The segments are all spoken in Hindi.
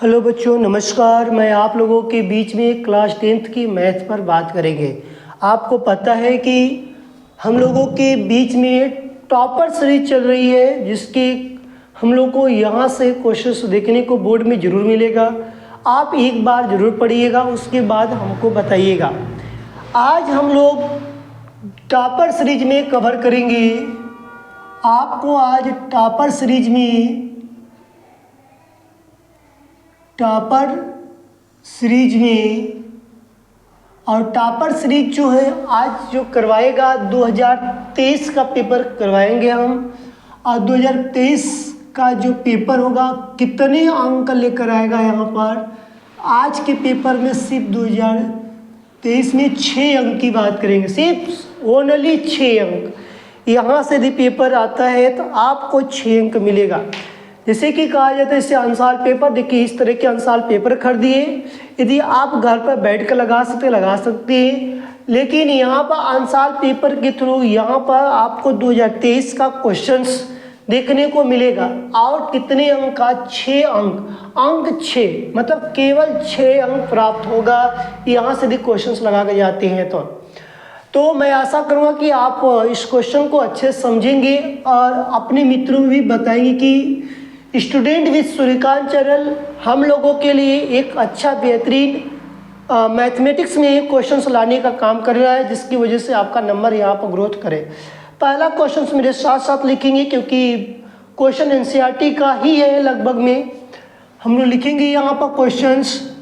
हेलो बच्चों, नमस्कार। मैं आप लोगों के बीच में क्लास 10th की मैथ पर बात करेंगे। आपको पता है कि हम लोगों के बीच में टॉपर सीरीज चल रही है, जिसकी हम लोग को यहाँ से क्वेश्चंस देखने को बोर्ड में ज़रूर मिलेगा। आप एक बार ज़रूर पढ़िएगा, उसके बाद हमको बताइएगा। आज हम लोग टॉपर सीरीज में कवर करेंगे। आपको आज टॉपर सीरीज में और टॉपर सीरीज जो है आज जो करवाएगा 2023 का पेपर करवाएंगे हम। और 2023 का जो पेपर होगा कितने अंक लेकर आएगा यहाँ पर। आज के पेपर में सिर्फ 2023 में 6 अंक की बात करेंगे, सिर्फ ओनली 6 अंक। यहाँ से यदि पेपर आता है तो आपको 6 अंक मिलेगा। जैसे कि कहा जाता है इससे अंसार पेपर, देखिए इस तरह के अंसार पेपर खरीदिए। यदि आप घर पर बैठ कर लगा सकते हैं, लेकिन यहाँ पर अंसार पेपर के थ्रू यहाँ पर आपको 2023 का क्वेश्चंस देखने को मिलेगा। और कितने अंक का? 6 अंक 6, मतलब केवल 6 अंक प्राप्त होगा यहाँ से यदि क्वेश्चंस लगा के जाते हैं तो मैं आशा करूँगा कि आप इस क्वेश्चन को अच्छे से समझेंगे और अपने मित्रों में भी बताएंगे कि स्टूडेंट विद सूर्यकांत चैनल हम लोगों के लिए एक अच्छा बेहतरीन मैथमेटिक्स में क्वेश्चंस लाने का काम कर रहा है, जिसकी वजह से आपका नंबर यहाँ पर ग्रोथ करे। पहला क्वेश्चन मेरे साथ साथ लिखेंगे, क्योंकि क्वेश्चन एनसीईआरटी का ही है लगभग में। हम लोग लिखेंगे यहाँ पर क्वेश्चंस।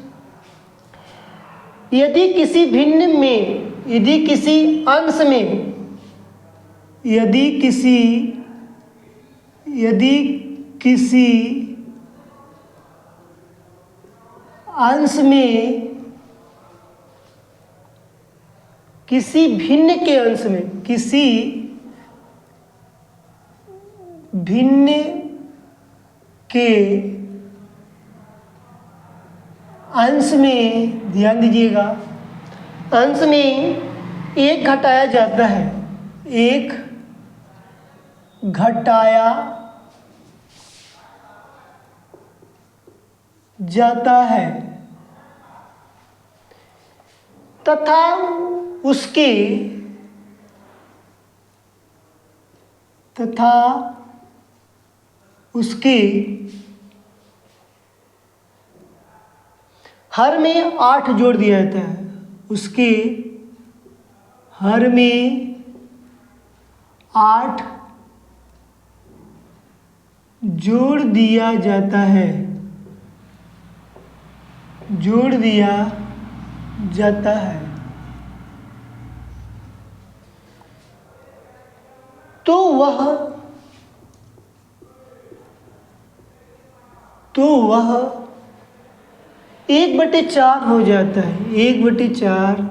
यदि किसी भिन्न में, यदि किसी अंश में, यदि किसी अंश में, किसी भिन्न के अंश में, किसी भिन्न के अंश में, ध्यान दीजिएगा, अंश में एक घटाया जाता है, एक घटाया जाता है तथा उसके हर में 8 जोड़ दिया जाता है, उसके हर में 8 जोड़ दिया जाता है, जोड़ दिया जाता है। तो वह 1/4 हो जाता है, 1/4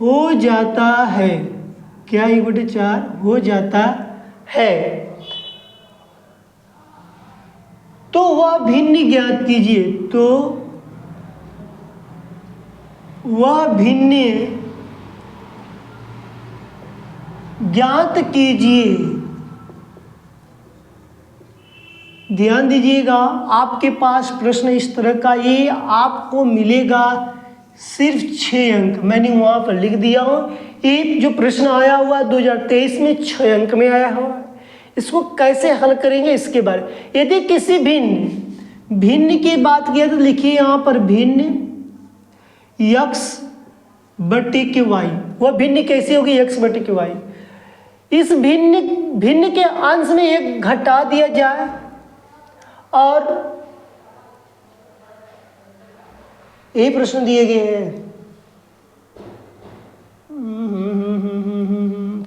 हो जाता है। क्या 1/4 हो जाता है? तो वह भिन्न ज्ञात कीजिए, तो वह भिन्न ज्ञात कीजिए। ध्यान दीजिएगा, आपके पास प्रश्न इस तरह का, ये आपको मिलेगा सिर्फ 6 अंक। मैंने वहाँ पर लिख दिया हूँ, ये जो प्रश्न आया हुआ 2023 में 6 अंक में आया हुआ। इसको कैसे हल करेंगे इसके बारे। यदि किसी भिन्न की बात किया तो लिखिए यहाँ पर भिन्न x/y। वह भिन्न कैसी होगी? x/y। इस भिन्न के अंश में एक घटा दिया जाए और ये प्रश्न दिए गए हैं।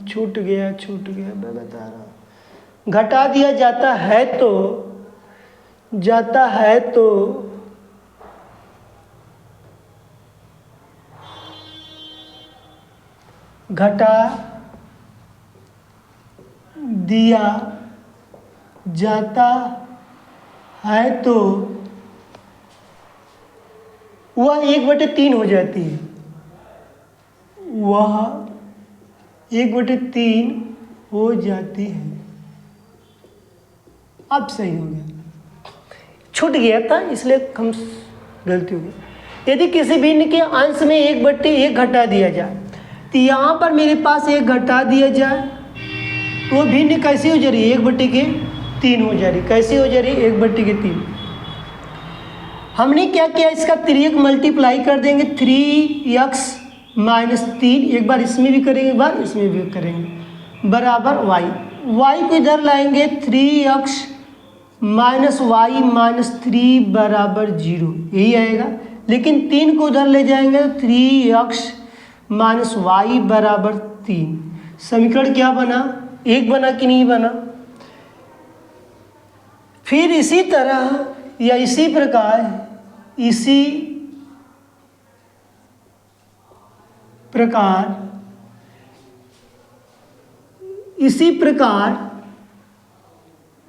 छूट गया मैं बता रहा हूं। घटा दिया जाता है तो घटा दिया जाता है तो वह 1/3 हो जाती है, वह 1/3 हो जाती है। अब सही हो गया। छूट गया था इसलिए हम गलती हो गई। यदि किसी भिन्न के अंश में 1/1 घटा दिया जाए तो यहाँ पर मेरे पास 1 घटा दिया जाए तो वो भिन्न कैसी हो जा रही है, 1/3 हो जा रही। कैसी हो जा रही है, 1/3। हमने क्या किया, इसका तिर्यक मल्टीप्लाई कर देंगे 3x - 3, एक बार इसमें भी करेंगे एक बार इसमें भी करेंगे, बराबर y को इधर लाएंगे 3x - y - 3 बराबर 0, यही आएगा। लेकिन 3 को उधर ले जाएंगे 3x - y बराबर 3। समीकरण क्या बना, 1 बना कि नहीं बना। फिर इसी तरह या इसी प्रकार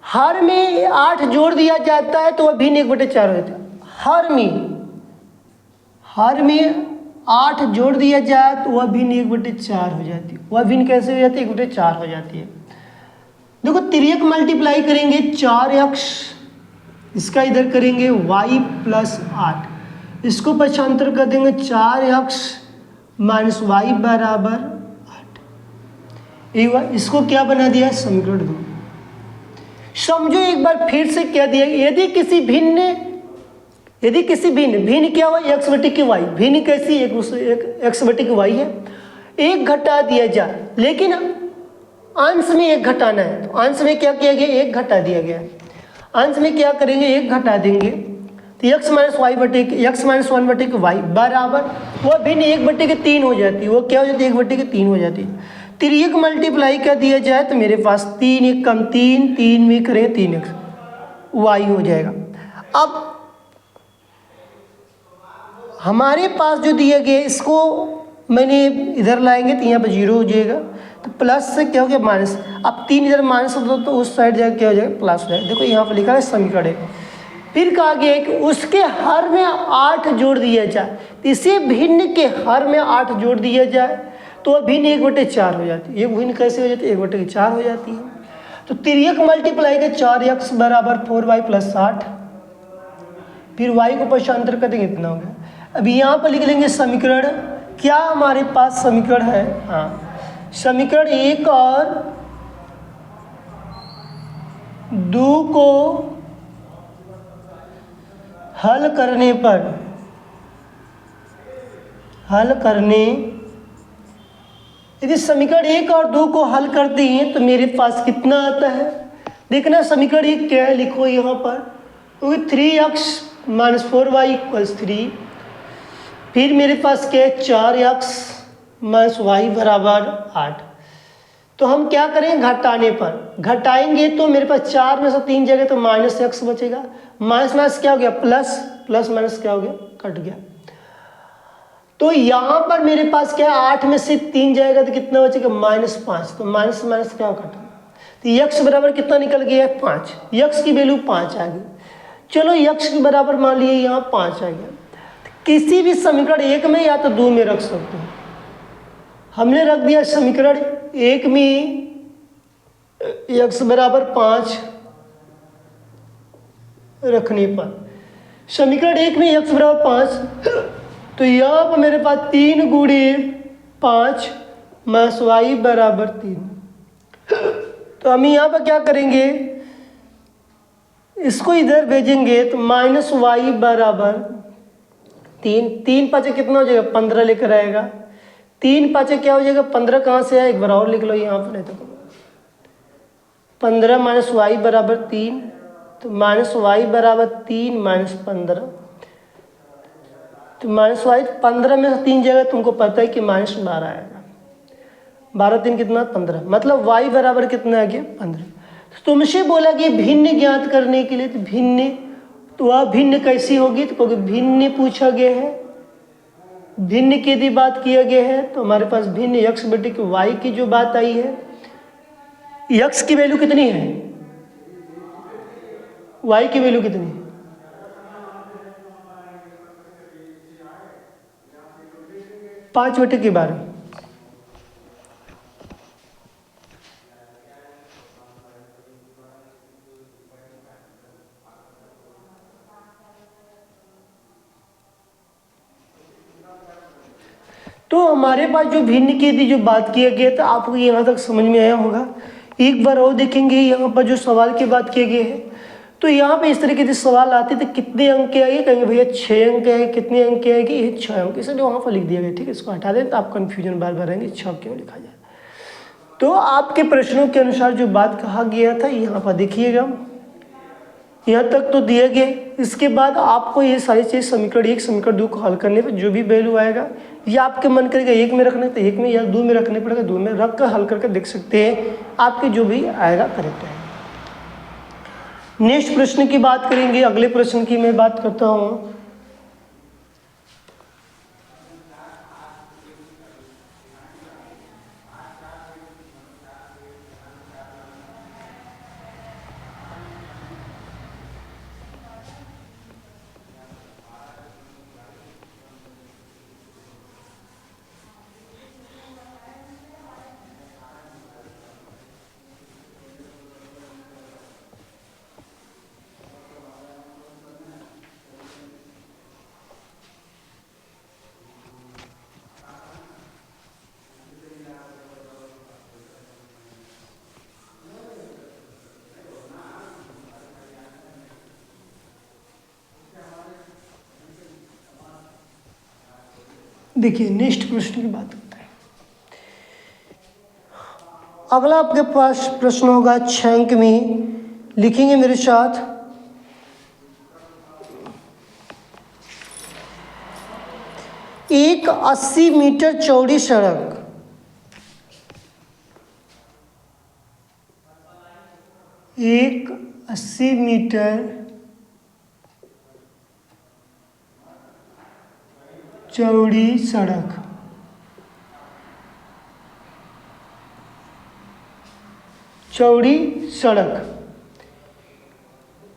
हर में 8 जोड़ दिया जाता है तो वह भिन्न 1/4 हो जाता है। हर में 8 जोड़ दिया जाए तो वह भिन्न 1/4 हो जाती है। वह भिन्न कैसे हो जाती है, 1/4 हो जाती है। देखो तिर्यक मल्टीप्लाई करेंगे 4x, इसका इधर करेंगे y + 8, इसको पक्षांतर कर देंगे 4x - y बराबर 8। इसको क्या बना दिया, समीकरण 2। समझो एक बार फिर से क्या दिया, यदि किसी भिन्न क्या हुआ, x/y, भिन्न कैसी, x/y है, 1 घटा दिया जाए, लेकिन अंश में 1 घटाना है तो अंश में क्या किया गया, 1 घटा दिया गया। अंश में क्या करेंगे, 1 घटा देंगे तो x - 1/y बराबर वह भिन्न 1/3 हो जाती है। वो क्या हो जाती है, 1/3 हो जाती है। तिर्यक मल्टीप्लाई कर दिया जाए तो मेरे पास 3 1 कम 3, 3 में करें 3x, y हो जाएगा। अब हमारे पास जो दिया गया इसको मैंने इधर लाएंगे तो यहाँ पर 0 हो जाएगा, तो प्लस से क्या हो गया माइनस। अब 3 इधर माइनस होता तो उस साइड जाकर क्या हो जाएगा, प्लस हो जाएगा। देखो यहाँ पर लिखा है समीकरण है। फिर कहा गया है कि उसके हर में 8 जोड़ दिया जाए, इसी भिन्न के हर में 8 जोड़ दिया जाए तो वह भिन्न 1/4 हो जाती है। एक भिन्न कैसे हो जाती है, 1/4 हो जाती है। तो तिर्यक मल्टीप्लाई के 4x बराबर 4y + 8, फिर y को पक्षांतर कर देंगे, इतना हो गया। अब यहाँ पर लिख लेंगे समीकरण, क्या हमारे पास समीकरण है, हाँ, समीकरण 1 और 2 को हल करने यदि समीकरण 1 और 2 को हल करते हैं तो मेरे पास कितना आता है, देखना। समीकरण 1 क्या है, लिखो यहाँ पर, क्योंकि 3x - 4y = 3, फिर मेरे पास क्या है 4x - y बराबर 8। तो हम क्या करें, घटाने पर घटाएंगे तो मेरे पास 4 में से 3 जगह तो -x बचेगा, माइनस क्या हो गया, प्लस माइनस क्या हो गया, कट गया। तो यहाँ पर मेरे पास क्या है, 8 में से 3 जाएगा तो कितना बचेगा, -5, तो माइनस क्या कटा, तो x बराबर कितना निकल गया है, 5। x की वैल्यू 5 आ गई। चलो x के बराबर मान लिए यहाँ 5 आ गया। किसी भी समीकरण 1 में या तो 2 में रख सकते हैं। हमने रख दिया समीकरण 1 में x बराबर 5 रखने पर, समीकरण 1 में x बराबर 5, तो यहाँ पर मेरे पास 3 × 5 - y बराबर 3। तो हम यहाँ पर क्या करेंगे, इसको इधर भेजेंगे तो -y बराबर 3, 3 5 कितना हो जाएगा, 15 लेकर आएगा। 3 5 क्या हो जाएगा, 15 कहाँ से आया, एक बार और लिख लो यहाँ पर, नहीं तो 15 - y बराबर 3, तो -y बराबर 3 - 15, तो -y 15 में से 3 जगह तुमको पता है कि -12 आएगा। 12 3 कितना, 15, मतलब y बराबर कितना आ गया, 15। तुमसे बोला कि भिन्न ज्ञात करने के लिए, तो भिन्न, तो वह भिन्न कैसी होगी, तो क्योंकि भिन्न पूछा गया है, भिन्न की यदि बात किया गया है तो हमारे पास भिन्न x/y की जो बात आई है, x की वैल्यू कितनी है, y की वैल्यू कितनी है, 5/12। तो हमारे पास जो भिन्न की थी, जो बात किया गया था, आपको यहाँ तक समझ में आया होगा। एक बार और देखेंगे यहाँ पर जो सवाल की बात किए गए हैं, तो यहाँ पे इस तरीके से सवाल आते थे, कितने अंक के आएंगे, कहेंगे भैया 6 अंक के आएंगे, कितने अंक के आएंगे, ये 6 अंक, इसलिए वहाँ पर लिख दिया गया। ठीक है, इसको हटा दें तो आप कन्फ्यूजन बार बार रहेंगे 6 क्यों लिखा जाए। तो आपके प्रश्नों के अनुसार जो बात कहा गया था यहाँ पर देखिएगा, यहाँ तक तो दिया गया। इसके बाद आपको ये सारी चीज़ समीकरण 1 समीकरण 2 को हल करने पर जो भी वैल्यू आएगा, या आपके मन करेगा 1 में रखना तो 1 में, या 2 में रखने पड़ेगा 2 में, रख कर हल करके देख सकते हैं, आपके जो भी आएगा करेक्ट आएगा। नेक्स्ट प्रश्न की बात करेंगे। अगले प्रश्न की मैं बात करता हूँ। देखिए नेक्स्ट प्रश्न की बात करते हैं। अगला आपके पास प्रश्न होगा 6 अंक में, लिखेंगे मेरे साथ। एक 80 मीटर चौड़ी सड़क एक 80 मीटर चौड़ी सड़क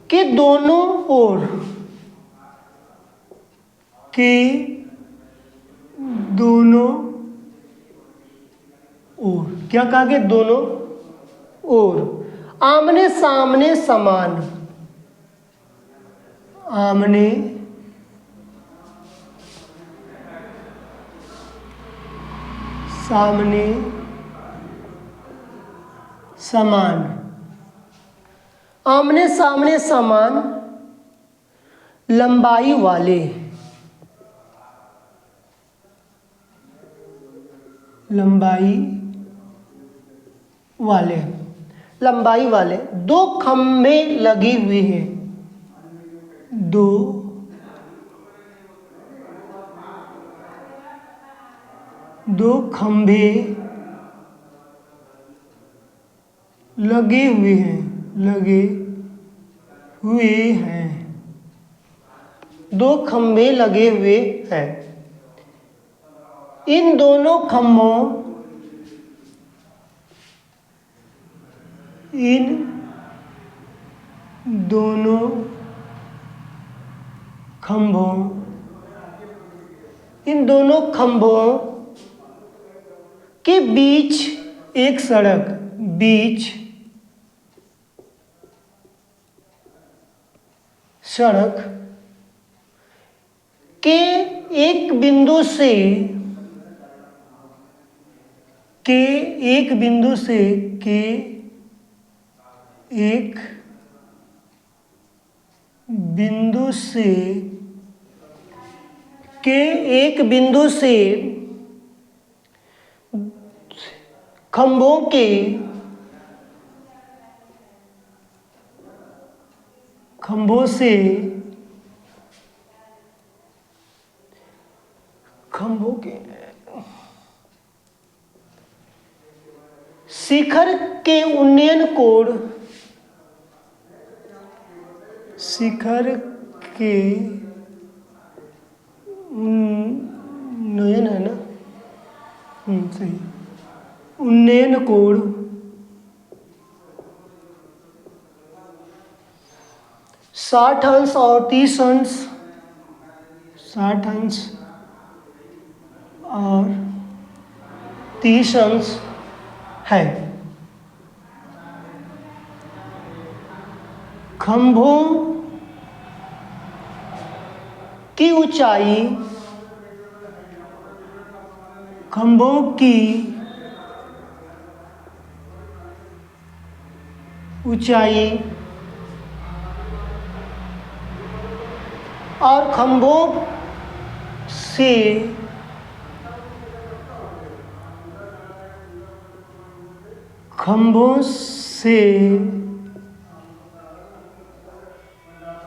के दोनों ओर क्या कहा गया, दोनों ओर आमने सामने समान, आमने सामने समान, आमने सामने समान लंबाई वाले, लंबाई वाले दो खंभे लगे हुए हैं, दो खंभे लगे हुए हैं, दो खंभे लगे हुए हैं। इन दोनों खंभों के बीच एक सड़क के एक बिंदु से खंभों के शिखर के उन्नयन कोण उन्नयन है ना, सही, उन्नयन कोण 60 अंश और 30 अंश, 60 अंश और 30 अंश है। खंभों की ऊंचाई खंभों की ऊंचाई और खंभों से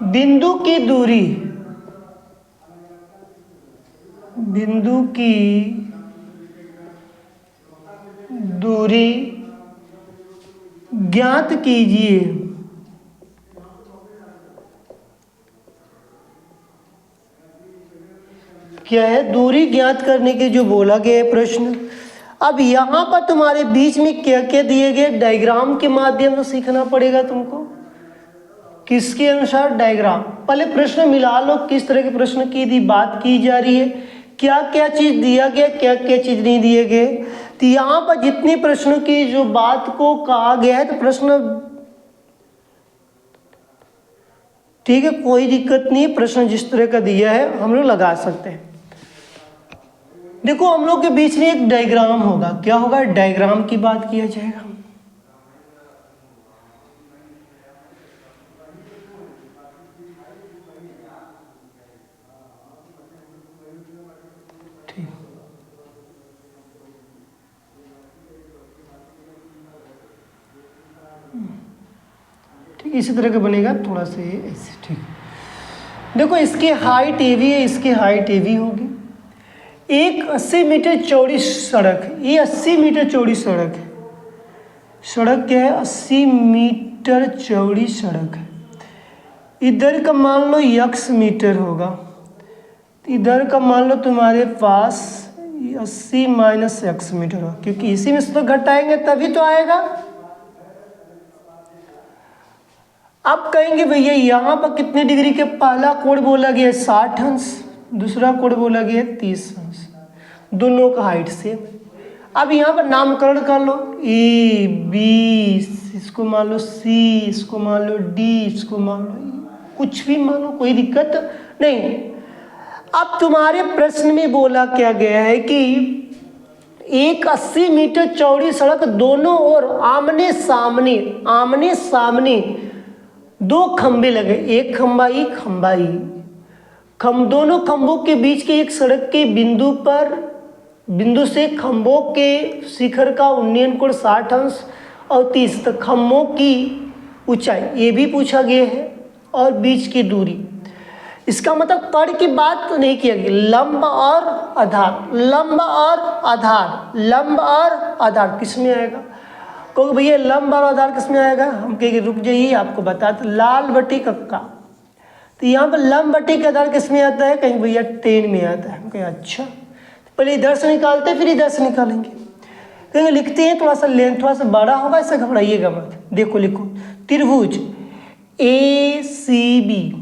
बिंदु की दूरी ज्ञात कीजिए। क्या है? दूरी ज्ञात करने के जो बोला गया है प्रश्न। अब यहाँ पर तुम्हारे बीच में क्या क्या दिए गए, डायग्राम के माध्यम से सीखना पड़ेगा तुमको। किसके अनुसार? डायग्राम। पहले प्रश्न मिला लो, किस तरह के प्रश्न की बात की जा रही है, क्या क्या चीज दिया गया, क्या क्या चीज नहीं दिए गए। तो यहाँ पर जितने प्रश्नों की जो बात को कहा गया है, तो प्रश्न ठीक है, कोई दिक्कत नहीं है। प्रश्न जिस तरह का दिया है हम लोग लगा सकते हैं। देखो, हम लोग के बीच में एक डायग्राम होगा। क्या होगा? डायग्राम की बात किया जाएगा। ठीक, इसी तरह का बनेगा, थोड़ा सा ऐसे। ठीक, देखो इसकी हाइट ए भी है, इसकी हाइट ए भी होगी। एक 80 मीटर चौड़ी सड़क है, ये 80 मीटर चौड़ी सड़क है। सड़क क्या है? 80 मीटर चौड़ी सड़क है। इधर का मान लो x मीटर होगा, इधर का मान लो तुम्हारे पास 80 माइनस x मीटर होगा, क्योंकि इसी में से तो घटाएंगे तभी तो आएगा। अब कहेंगे भैया यहाँ पर कितने डिग्री के पहला कोण बोला गया 60 अंश, दूसरा कोण बोला गया 30 अंश, दोनों का हाइट सेम। अब यहाँ पर नामकरण कर लो, ए बी, इसको मान लो सी, इसको मान लो डी, इसको मान लो E, कुछ भी मान लो, कोई दिक्कत नहीं। अब तुम्हारे प्रश्न में बोला क्या गया है कि एक 80 मीटर चौड़ी सड़क, दोनों ओर आमने सामने दो खंबे लगे, एक खंबा ई, खंबा ई। दोनों खंभों के बीच के एक सड़क के बिंदु से खंभों के शिखर का उन्नयन कोण 60 अंश और 30 तक। खंभों की ऊंचाई ये भी पूछा गया है, और बीच की दूरी। इसका मतलब तड़ की बात नहीं किया गया, लंब और आधार किस में आएगा? कहोगे भैया लंब और आधार किस में आएगा? हम कहेंगे रुक जाइए, आपको बताते। लाल बटी कक्का, तो यहाँ पर लंब बटी का आधार किस में आता है? कहीं भैया 10 में आता है। हम कहें अच्छा, पहले इधर से निकालते फिर इधर से निकालेंगे। कहेंगे लिखते हैं, थोड़ा सा लेंथ थोड़ा सा बड़ा होगा, इससे घबराइएगा मत। देखो लिखो, त्रिभुज ए सी बी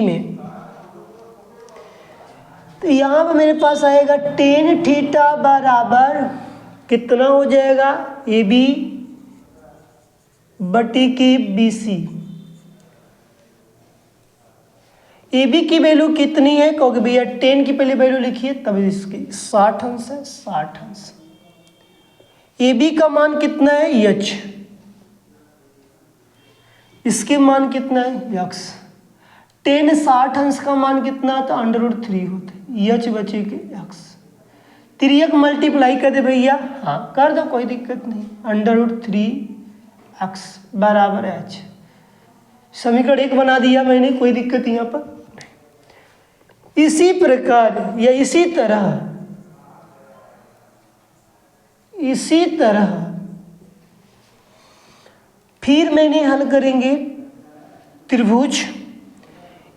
में, तो यहाँ पर मेरे पास आएगा tan थीटा बराबर कितना हो जाएगा? ए बी बटी की बी सी। ए बी की वैल्यू कितनी है? कहोगे भैया 10 की पहले वैल्यू लिखिए, तब इसकी 60 अंश है, 60 अंश। ए बी का मान कितना है? h। इसके मान कितना है? x। 10 60 अंश का मान कितना था? √3 होता है, h बचे के x। 3 मल्टीप्लाई कर दे भैया, हाँ कर दो, कोई दिक्कत नहीं। √3x बराबर h। समीकरण 1 बना दिया मैंने, कोई दिक्कत यहाँ पर। इसी प्रकार या इसी तरह फिर मैंने हल करेंगे त्रिभुज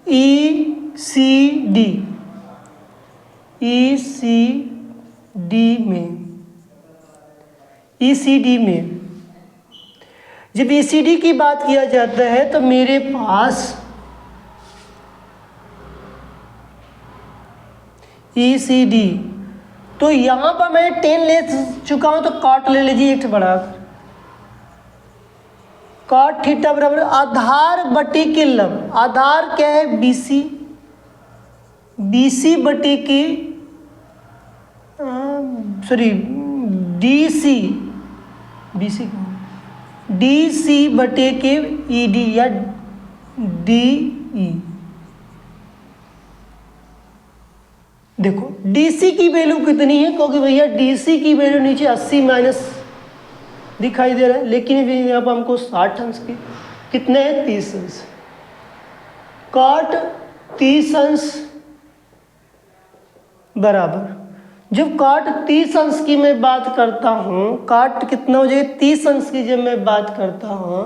ई सी डी में जब ECD की बात किया जाता है तो मेरे पास ECD, तो यहाँ पर मैं 10 ले चुका हूँ, तो काट ले लीजिए एक बढ़ाकर। कॉट थीटा बराबर आधार बटे के लंब, आधार क्या है BC, BC बटे के सॉरी DC, BC DC बटे के ED या DE। देखो DC की वैल्यू कितनी है, क्योंकि भैया DC की वैल्यू नीचे 80 माइनस दिखाई दे रहा है, लेकिन यहाँ पर हमको 60 अंश की कितने हैं 30 अंश। कॉट 30 अंश बराबर, जब कॉट 30 अंश की मैं बात करता हूँ, कॉट कितना हो जाएगा 30 अंश की जब मैं बात करता हूँ,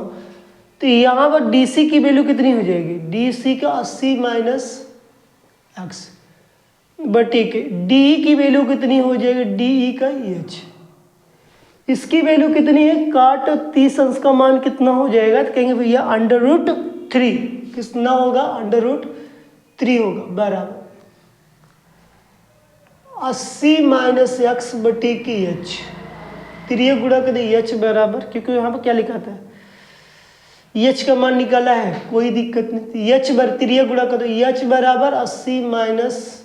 तो यहाँ पर DC की वैल्यू कितनी हो जाएगी, DC का 80 माइनस एक्स बटे के DE की वैल्यू कितनी हो जाएगी, DE का EH। इसकी वैल्यू कितनी है, कॉट 30 अंश का मान कितना हो जाएगा, तो कहेंगे भैया √3, कितना होगा √3 होगा बराबर 80 माइनस एक्स बटे के EH, त्रिय गुणा कर दे EH बराबर, क्योंकि यहाँ पर क्या लिखा था EH का मान निकाला है, कोई दिक्कत नहीं, EH बर त्रिय गुणा कर दो EH बराबर 80 माइनस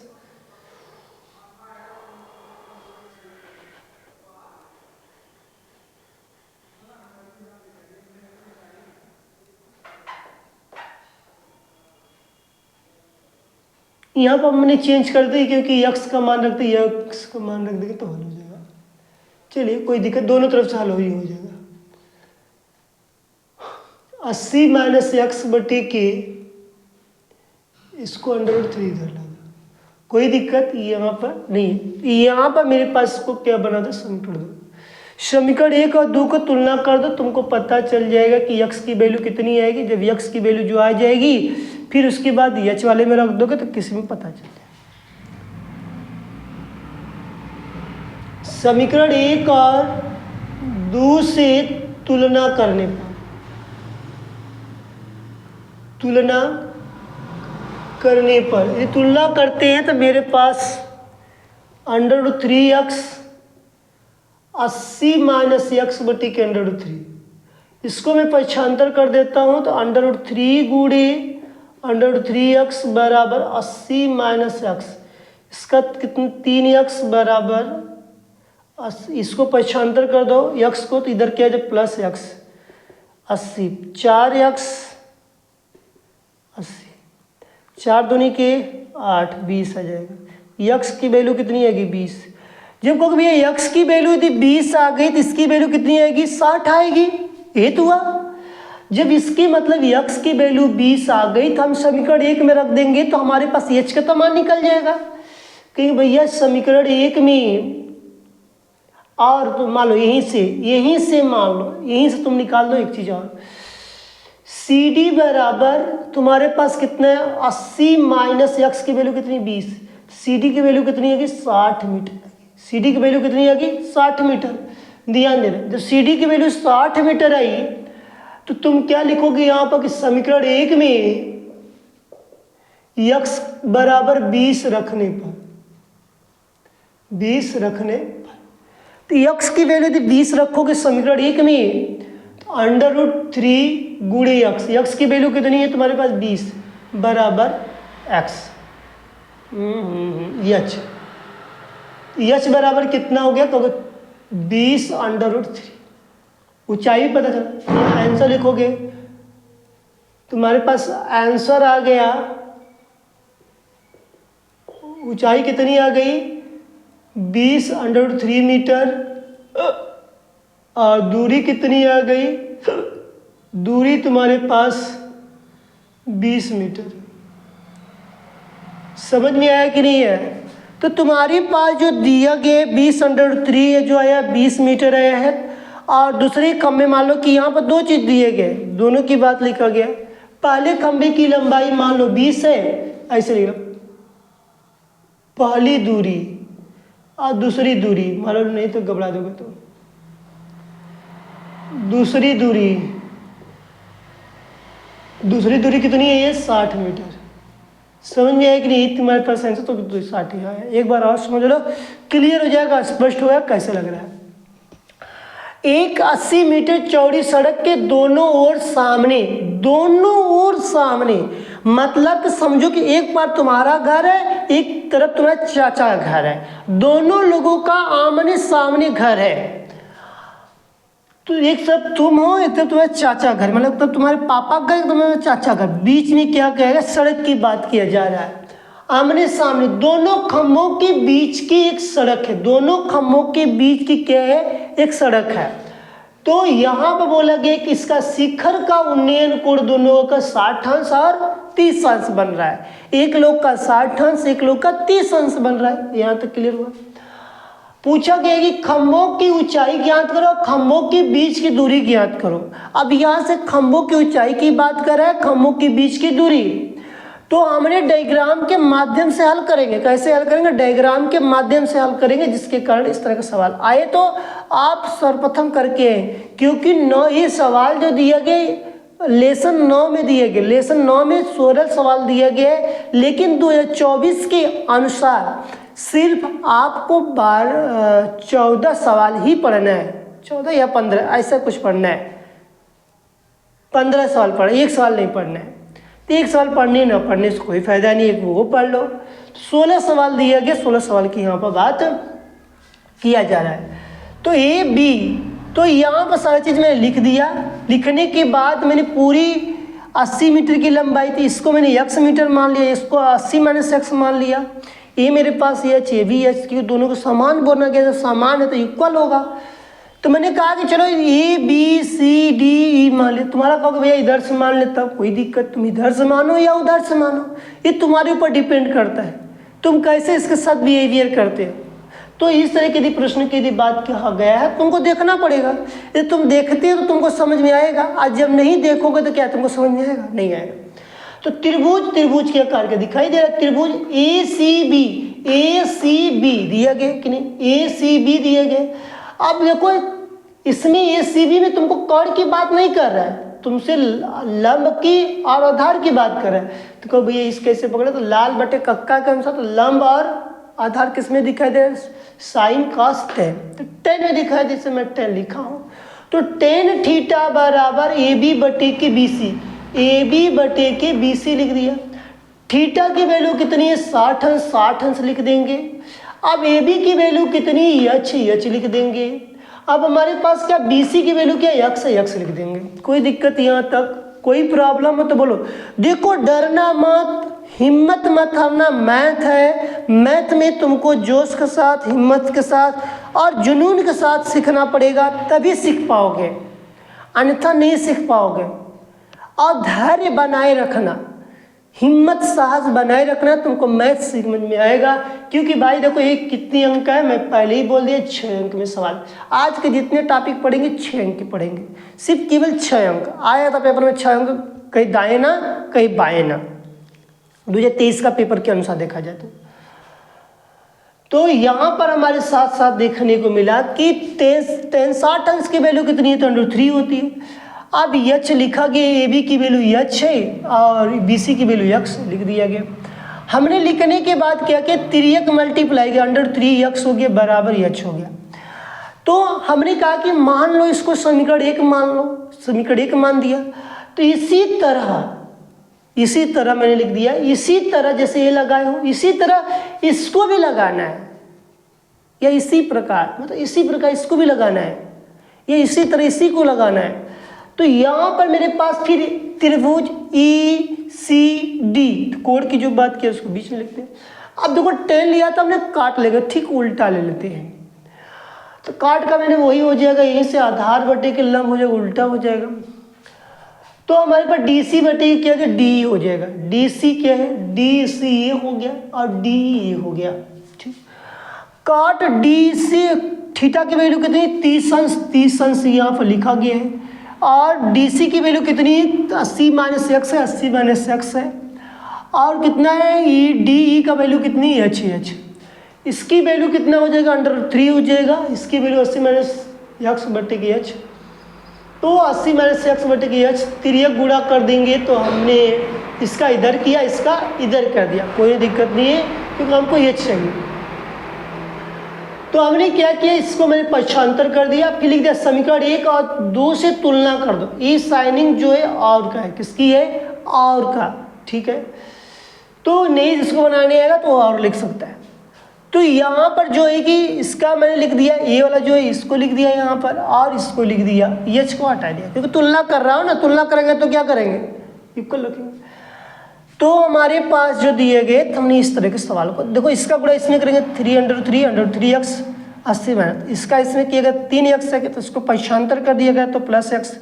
यहाँ पर हमने चेंज कर दी, क्योंकि x का मान रख दिया, x का मान रख देंगे तो हल हो जाएगा। चलिए कोई दिक्कत, दोनों तरफ से हल हो जाएगा। 80 माइनस एक्स बटे के, इसको √3 इधर लगा, कोई दिक्कत यहाँ पर नहीं है। यहाँ पर मेरे पास इसको क्या बना था, समीकरण 2, समीकरण 1 और 2 को तुलना कर दो, तुमको पता चल जाएगा कि x की वैल्यू कितनी आएगी। जब x की वैल्यू जो आ जाएगी, फिर उसके बाद EH वाले में रख दोगे तो किसी में पता चल जाए। समीकरण 1 और 2 से तुलना करने पर, यदि तुलना करते हैं तो मेरे पास √3x 80 माइनस एक्स बटे के √3, इसको मैं पक्षांतर कर देता हूँ तो √3 गुणे √3x बराबर 80 माइनस एक्स, इसका कितना 3x बराबर 80, इसको पक्षांतर कर दो x को, तो इधर क्या है प्लस x 80, 4x 80, 4 दूनी के 8, 20 आ जाएगा। x की वैल्यू कितनी आएगी 20। जब कहोगे भैया x की वैल्यू यदि 20 आ गई तो इसकी वैल्यू कितनी आएगी 60 आएगी, ये तो हुआ। जब इसकी मतलब x की वैल्यू 20 आ गई तो हम समीकरण 1 में रख देंगे, तो हमारे पास h का तो मान निकल जाएगा। कहीं भैया समीकरण 1 में, और तो मान लो यहीं से मान लो, यहीं से तुम निकाल दो एक चीज और, CD बराबर तुम्हारे पास कितना है 80 माइनस एक्स की वैल्यू कितनी 20, CD की वैल्यू कितनी आएगी 60 मीटर, CD की वैल्यू कितनी आएगी 60 मीटर। ध्यान देना, जब CD की वैल्यू 60 मीटर आई तो तुम क्या लिखोगे यहाँ पर कि समीकरण 1 में x बराबर 20 रखने पर, तो x की वैल्यू यदि 20 रखोगे समीकरण 1 में, तो √3 गुणे x की वैल्यू कितनी है तुम्हारे पास 20 बराबर x, h बराबर कितना हो गया, तो 20 √3, ऊंचाई पता चला, आंसर लिखोगे तुम्हारे पास आंसर आ गया, ऊंचाई कितनी आ गई 20 √3 मीटर, और दूरी कितनी आ गई, दूरी तुम्हारे पास 20 मीटर। समझ में आया कि नहीं है? तो तुम्हारे पास जो दिया गया 20 √3 है, जो आया 20 मीटर आया है, और दूसरे खंभे मान लो कि यहाँ पर 2 चीज दिए गए, दोनों की बात लिखा गया। पहले खंभे की लंबाई मान लो 20 है, ऐसे लिखा पहली दूरी और दूसरी दूरी, मान लो नहीं तो घबरा दोगे, तो दूसरी दूरी कितनी है ये 60 मीटर। समझ में आया कि नहीं तुम्हारे पास आंसर, तो 60 है। एक बार और समझ लो, क्लियर हो जाएगा, स्पष्ट होगा कैसे लग रहा है। एक 80 मीटर चौड़ी सड़क के दोनों ओर सामने मतलब कि समझो कि एक बार तुम्हारा घर है, एक तरफ तुम्हारा चाचा का घर है, दोनों लोगों का आमने सामने घर है। तो एक तरफ तुम हो, एक तरफ तुम्हारा चाचा घर, मतलब तब तुम्हारे पापा का घर, तुम्हारे चाचा घर, बीच में क्या कहेगा, सड़क की बात किया जा रहा है। आमने सामने दोनों खंभों के बीच की एक सड़क है, दोनों खंभों के बीच की क्या है, एक सड़क है। तो यहाँ पर बोला गया कि इसका शिखर का उन्नयन कोण दोनों का 60 अंश और 30 अंश बन रहा है। एक लोग का 60 अंश, एक लोग का 30 अंश बन रहा है। यहाँ तक क्लियर हुआ। पूछा गया कि खंभों की ऊंचाई ज्ञात करो, खंभों के बीच की दूरी ज्ञात करो। अब यहाँ से खंभों की ऊंचाई की बात कर रहा है, खंभों के बीच की दूरी, तो हमने डायग्राम के माध्यम से हल करेंगे। कैसे हल करेंगे? डायग्राम के माध्यम से हल करेंगे, जिसके कारण इस तरह का सवाल आए तो आप सर्वप्रथम करके आए, क्योंकि 9 ये सवाल जो दिया गया लेसन 9 में दिए गए, लेसन 9 में 16 सवाल दिया गया है, लेकिन 2024 के अनुसार सिर्फ आपको 14 सवाल ही पढ़ना है, 14 या 15 ऐसा कुछ पढ़ना है। 15 सवाल पढ़, एक सवाल नहीं पढ़ना है। तो एक सवाल पढ़ने ना पढ़ने से कोई फायदा नहीं है, वो पढ़ लो। 16 सवाल दिया गया, 16 सवाल की यहाँ पर बात किया जा रहा है। तो ए बी, तो यहाँ पर सारी चीज़ मैंने लिख दिया। लिखने के बाद मैंने पूरी 80 मीटर की लंबाई थी, इसको मैंने x मीटर मान लिया, इसको 80 - x मान लिया। ए मेरे पास h, ए भी h, क्योंकि दोनों को समान बोलना गया, जब समान है तो इक्वल होगा। तो मैंने कहा कि चलो A B C D E मान ले। तुम्हारा कहोगे भैया इधर से मान ले, तब कोई दिक्कत, तुम इधर से मानो या उधर से मानो, ये तुम्हारे ऊपर डिपेंड करता है, तुम कैसे इसके साथ बिहेवियर करते हो। तो इस तरह के यदि प्रश्न की यदि बात कहा गया है, तुमको देखना पड़ेगा। यदि तुम देखते हो तो तुमको समझ में आएगा, आज जब नहीं देखोगे तो क्या तुमको समझ में आएगा? नहीं आएगा। तो त्रिभुज के आकार का दिखाई दे रहा है, त्रिभुज ए सी बी दिया गया कि नहीं, ए सी बी दिया गया। अब देखो इसमें ए सी बी में तुमको कर्ण की बात नहीं कर रहा है, तुमसे लंब की और आधार की बात कर रहा है। तो कहो भैया इस कैसे पकड़े, तो लाल बटे कक्का के अनुसार तो लंब और आधार किस में दिखाई दे रहा है, साइन कॉस टेन, तो 10 में दिखाई दे, मैं 10 लिखा हूँ। तो टेन थीटा बराबर ए बी बटे के बी सी, ए बी बटे के बी सी लिख दिया। थीटा की वैल्यू कितनी है, 60 अंश, 60 अंश लिख देंगे। अब ए बी की वैल्यू कितनी, यच लिख देंगे। अब हमारे पास क्या बी सी की वैल्यू क्या, यक्स लिख देंगे। कोई दिक्कत यहाँ तक, कोई प्रॉब्लम हो तो बोलो। देखो डरना मत, हिम्मत मत हारना, मैथ है, मैथ में तुमको जोश के साथ, हिम्मत के साथ और जुनून के साथ सीखना पड़ेगा, तभी सीख पाओगे, अन्यथा नहीं सीख पाओगे। और धैर्य बनाए रखना, हिम्मत साहस बनाए रखना, तुमको मैथ समझ में आएगा। क्योंकि भाई देखो ये कितने अंक है, मैं पहले ही बोल दिया 6 अंक में सवाल। आज के जितने टॉपिक पढ़ेंगे 6 अंक के पढ़ेंगे, सिर्फ केवल 6 अंक आया था पेपर में, 6 अंक, कहीं दाएं ना कहीं बाएं ना, 2023 का पेपर के अनुसार देखा जाए तो यहाँ पर हमारे साथ साथ देखने को मिला कि 60 अंश की वैल्यू कितनी है, तो √3 होती है। अब यच लिखा गया, ए बी की वैल्यू यच है और बी सी की वैल्यू यक्स लिख दिया गया। हमने लिखने के बाद क्या किया, तिर्यक मल्टीप्लाई किया, √3 यक्स हो गया बराबर यच हो गया। तो हमने कहा कि मान लो इसको समीकरण 1 मान लो, समीकरण 1 मान दिया। तो इसी तरह मैंने लिख दिया, इसी तरह जैसे ये लगाए हो, इसी तरह इसको भी लगाना है, या इसी प्रकार, मतलब इसी प्रकार इसको भी लगाना है, या इसी तरह इसी को लगाना है। तो यहाँ पर मेरे पास फिर त्रिभुज ई सी डी, कोण की जो बात की उसको बीच में लिखते हैं। अब देखो 10 लिया था हमने, काट लेगा, ठीक उल्टा ले लेते हैं। तो काट का मैंने वही हो जाएगा, यहीं से आधार बटे के लंब हो जाएगा, उल्टा हो जाएगा। तो हमारे पास डी सी बटे क्या है, डी हो जाएगा। डी सी क्या है, डी सी ये हो गया और डी ये हो गया, ठीक। काट डी सी, थीटा की वैल्यू कितनी, 30 अंश यहाँ पर लिखा गया है। और डी सी की वैल्यू कितनी है, 80 - x है, 80 - x है। और कितना है, ई डी ई का वैल्यू कितनी है, एच। इसकी वैल्यू कितना हो जाएगा, √3 हो जाएगा। इसकी वैल्यू 80 - x बटे की एच। तो 80 - x बटे की एच, तिर्यक गुणा कर देंगे तो हमने इसका इधर किया, इसका इधर कर दिया, कोई दिक्कत नहीं है, क्योंकि हमको एच चाहिए। तो हमने क्या किया, इसको मैंने पक्षांतर कर दिया, फिर लिख दिया समीकरण 1 और 2 से तुलना कर दो। ई साइनिंग जो है और का है, किसकी है, और का, ठीक है। तो नहीं जिसको बनाने आएगा तो और लिख सकता है। तो यहाँ पर जो है कि इसका मैंने लिख दिया, ये वाला जो है इसको लिख दिया यहाँ पर और इसको लिख दिया, एच को हटा दिया, क्योंकि तुलना कर रहा हूँ ना, तुलना करेंगे तो क्या करेंगे, इक्वल रखेंगे। तो हमारे पास जो दिए गए, हमने इस तरह के सवाल को देखो, इसका गुणा इसमें करेंगे 3√3 x 80 माइनस, इसका इसमें किया गया 3x है तो इसको पक्षांतर कर दिया गया तो प्लस x,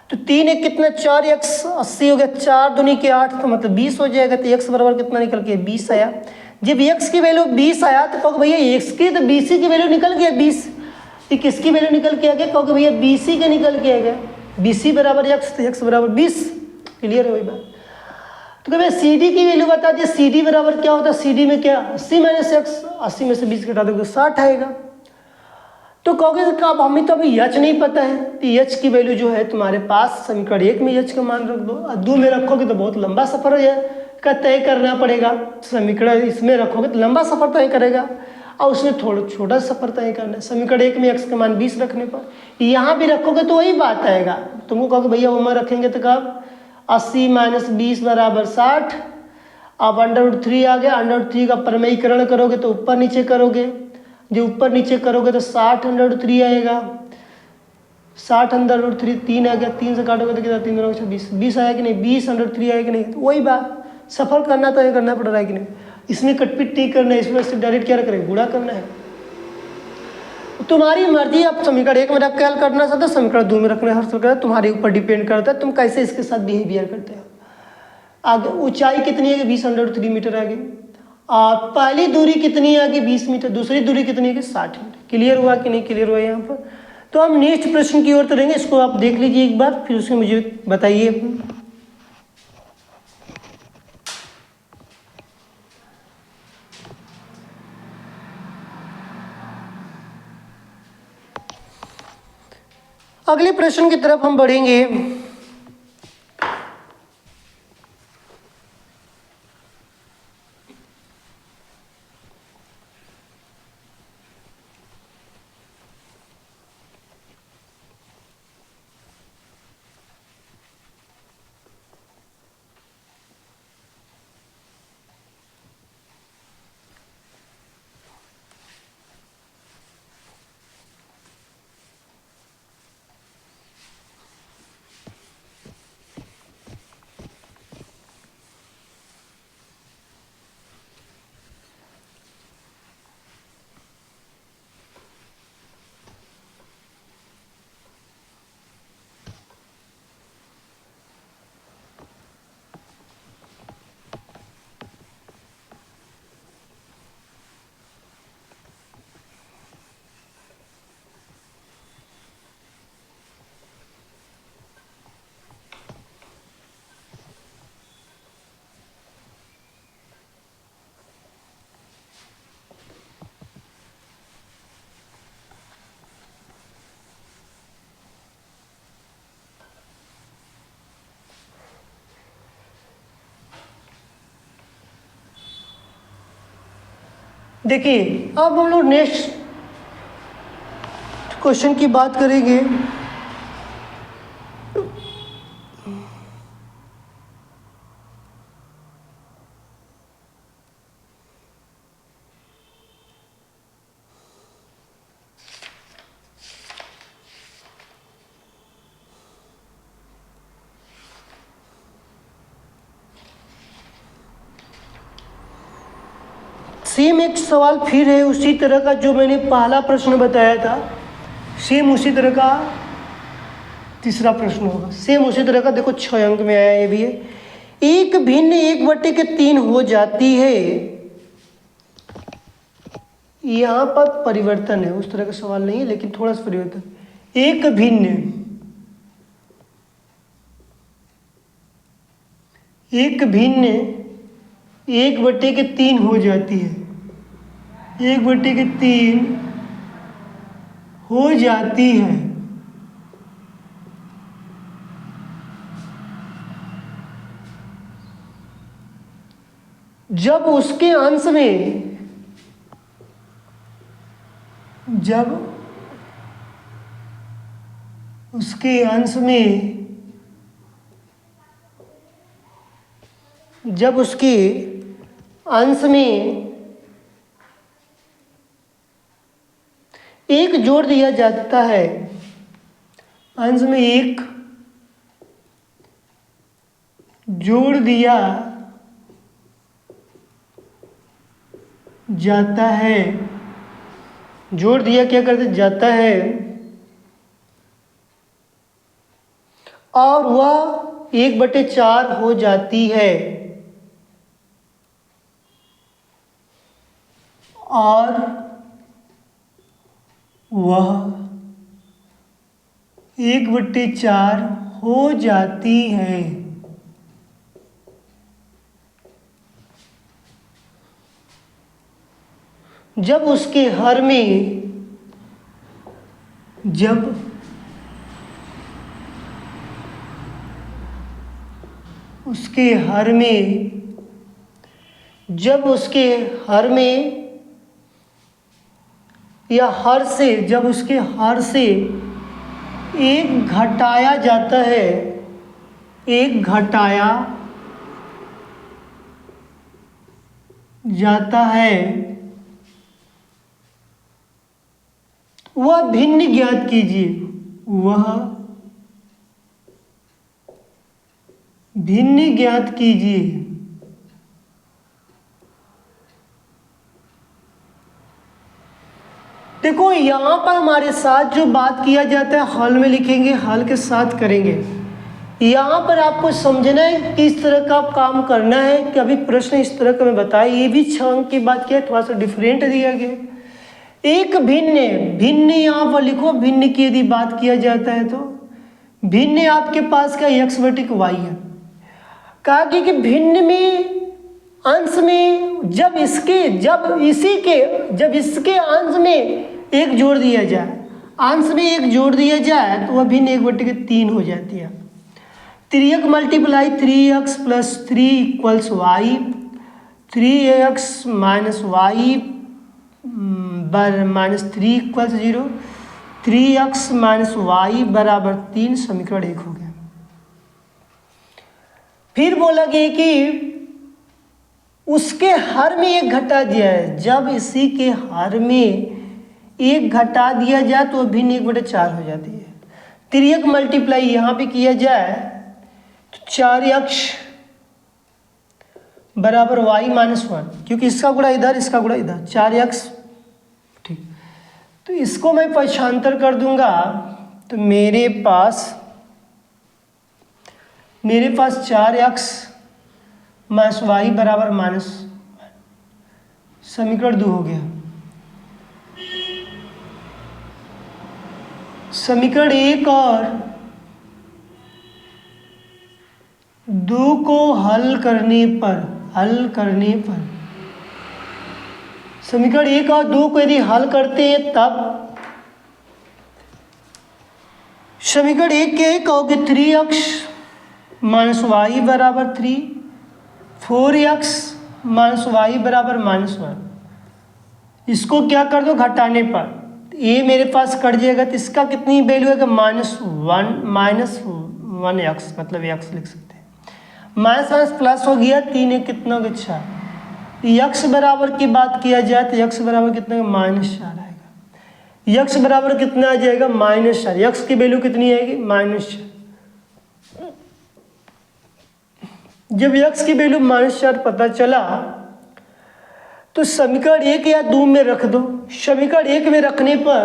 तो 3 एक कितना 4x 80 हो गया, 4 दूनी के 8 तो मतलब 20 हो जाएगा। तो x बराबर कितना निकल के 20 आया। जब x की वैल्यू 20 आया तो कहोगे भैया x की तो BC की वैल्यू निकल गया 20, तो किसकी वैल्यू निकल के आ गया, कहोगे भैया BC के निकल के आ गया, BC बराबर x तो x बराबर 20, क्लियर है वही बात। तो कभी CD की वैल्यू बता दिए, CD बराबर क्या होता है, CD में क्या 80 माइनस x, 80 में से 20 घटा दोगे 60 आएगा। तो कहोगे अब हमें तो अभी h नहीं पता है, तो h की वैल्यू जो है तुम्हारे पास समीकरण 1 में h का मान रख दो, और 2 में रखोगे तो बहुत लंबा सफर हो जाए का तय करना पड़ेगा। समीकरण इसमें रखोगे तो लंबा सफर तय करेगा और उसमें थोड़ा छोटा सफर तय करना है। समीकरण 1 में x का मान 20 रखने पर यहाँ भी रखोगे तो वही बात आएगा। तुमको कहोगे भैया वो में रखेंगे तो कब 80 माइनस 20 बराबर 60, अब √3 आ गया, √3 का प्रमेयीकरण करोगे तो ऊपर नीचे करोगे, जो ऊपर नीचे करोगे तो 60 √3 आएगा, 60 √3 3 आ गया, 3 से काटोगे तो कितना 3 × 20, 20 आया कि नहीं, 20 √3 आया कि नहीं। तो वही बात, सफल करना तो ये करना पड़ रहा है कि नहीं, इसमें कटपिट नहीं करना है, इसमें से डायरेक्ट क्या करेंगे, गुणा करना है। तुम्हारी मर्जी, अब समीकरण 1 में रख के हल करना चाहते हो, समीकरण 2 में रखना हल करना, तुम्हारे ऊपर डिपेंड करता है तुम कैसे इसके साथ बिहेवियर करते हो। आगे ऊंचाई कितनी है, 20 √3 मीटर आ गई, पहली दूरी कितनी आ गई 20 मीटर, दूसरी दूरी कितनी है 60 मीटर। क्लियर हुआ कि नहीं क्लियर हुआ यहाँ पर। तो हम नेक्स्ट प्रश्न की ओर चलेंगे, इसको आप देख लीजिए एक बार, फिर उसमें मुझे बताइए। अगले प्रश्न की तरफ हम बढ़ेंगे। देखिए अब हम लोग नेक्स्ट क्वेश्चन की बात करेंगे। सेम एक सवाल फिर है उसी तरह का जो मैंने पहला प्रश्न बताया था, सेम उसी तरह का तीसरा प्रश्न होगा, सेम उसी तरह का। देखो 6 अंक में आया, ये भी है। एक भिन्न 1/3 हो जाती है, यहाँ पर परिवर्तन है, उस तरह का सवाल नहीं है लेकिन थोड़ा सा परिवर्तन। एक भिन्न 1/3 हो जाती है, 1/3 हो जाती है जब उसके अंश में जब उसके अंश में एक जोड़ दिया जाता है, अंश में एक जोड़ दिया जाता है, जोड़ दिया क्या करते जाता है, और वह 1/4 हो जाती है, और वह 1/4 हो जाती है। जब उसके हर में या हर से एक घटाया जाता है, वह भिन्न ज्ञात कीजिए, देखो यहाँ पर हमारे साथ जो बात किया जाता है हल में लिखेंगे, हल के साथ करेंगे। यहाँ पर आपको समझना है किस तरह का काम करना है कि अभी प्रश्न इस तरह का मैं बताया, ये भी 6 अंक की बात किया, थोड़ा सा डिफरेंट दिया गया। एक भिन्न यहाँ पर लिखो, भिन्न की यदि बात किया जाता है तो भिन्न आपके पास का x बटिक y है। कहा कि भिन्न में अंश में जब इसके अंश में एक जोड़ दिया जाए, तो वह भिन्न 1/3 हो जाती है। 3x multiply 3x plus 3 = y, 3x minus y minus 3 = 0, 3x minus y बराबर 3, समीकरण 1 हो गया। फिर बोला गया कि उसके हर में एक घटा दिया है, जब इसी के हर में एक घटा दिया जाए तो भिन्न 1/4 हो जाती है। 3x मल्टीप्लाई यहाँ पे किया जाए तो 4x बराबर y माइनस 1, क्योंकि इसका गुणा इधर, इसका गुणा इधर, 4x, ठीक। तो इसको मैं पक्षांतर कर दूंगा तो मेरे पास 4x माइनस y बराबर माइनस, समीकरण 2 हो गया। समीकरण 1 और 2 को हल करने पर समीकरण 1 और 2 को यदि हल करते हैं तब समीकरण 1 के कहोगे 3x माइनस y बराबर 3, 4x माइनस y बराबर -1। इसको क्या कर दो घटाने पर, ये मेरे पास कट जाएगा तो इसका कितनी वैल्यू है -1 -1x, मतलब x लिख सकते हैं। माइनस प्लस हो गया, 3 है कितना हो गया 4। x बराबर की बात किया जाए तो x बराबर कितना -4 आएगा। x बराबर कितना आ जाएगा -4, x की वैल्यू कितनी आएगी -4। जब x की वैल्यू -4 पता चला तो समीकरण 1 या 2 में रख दो। समीकरण 1 में रखने पर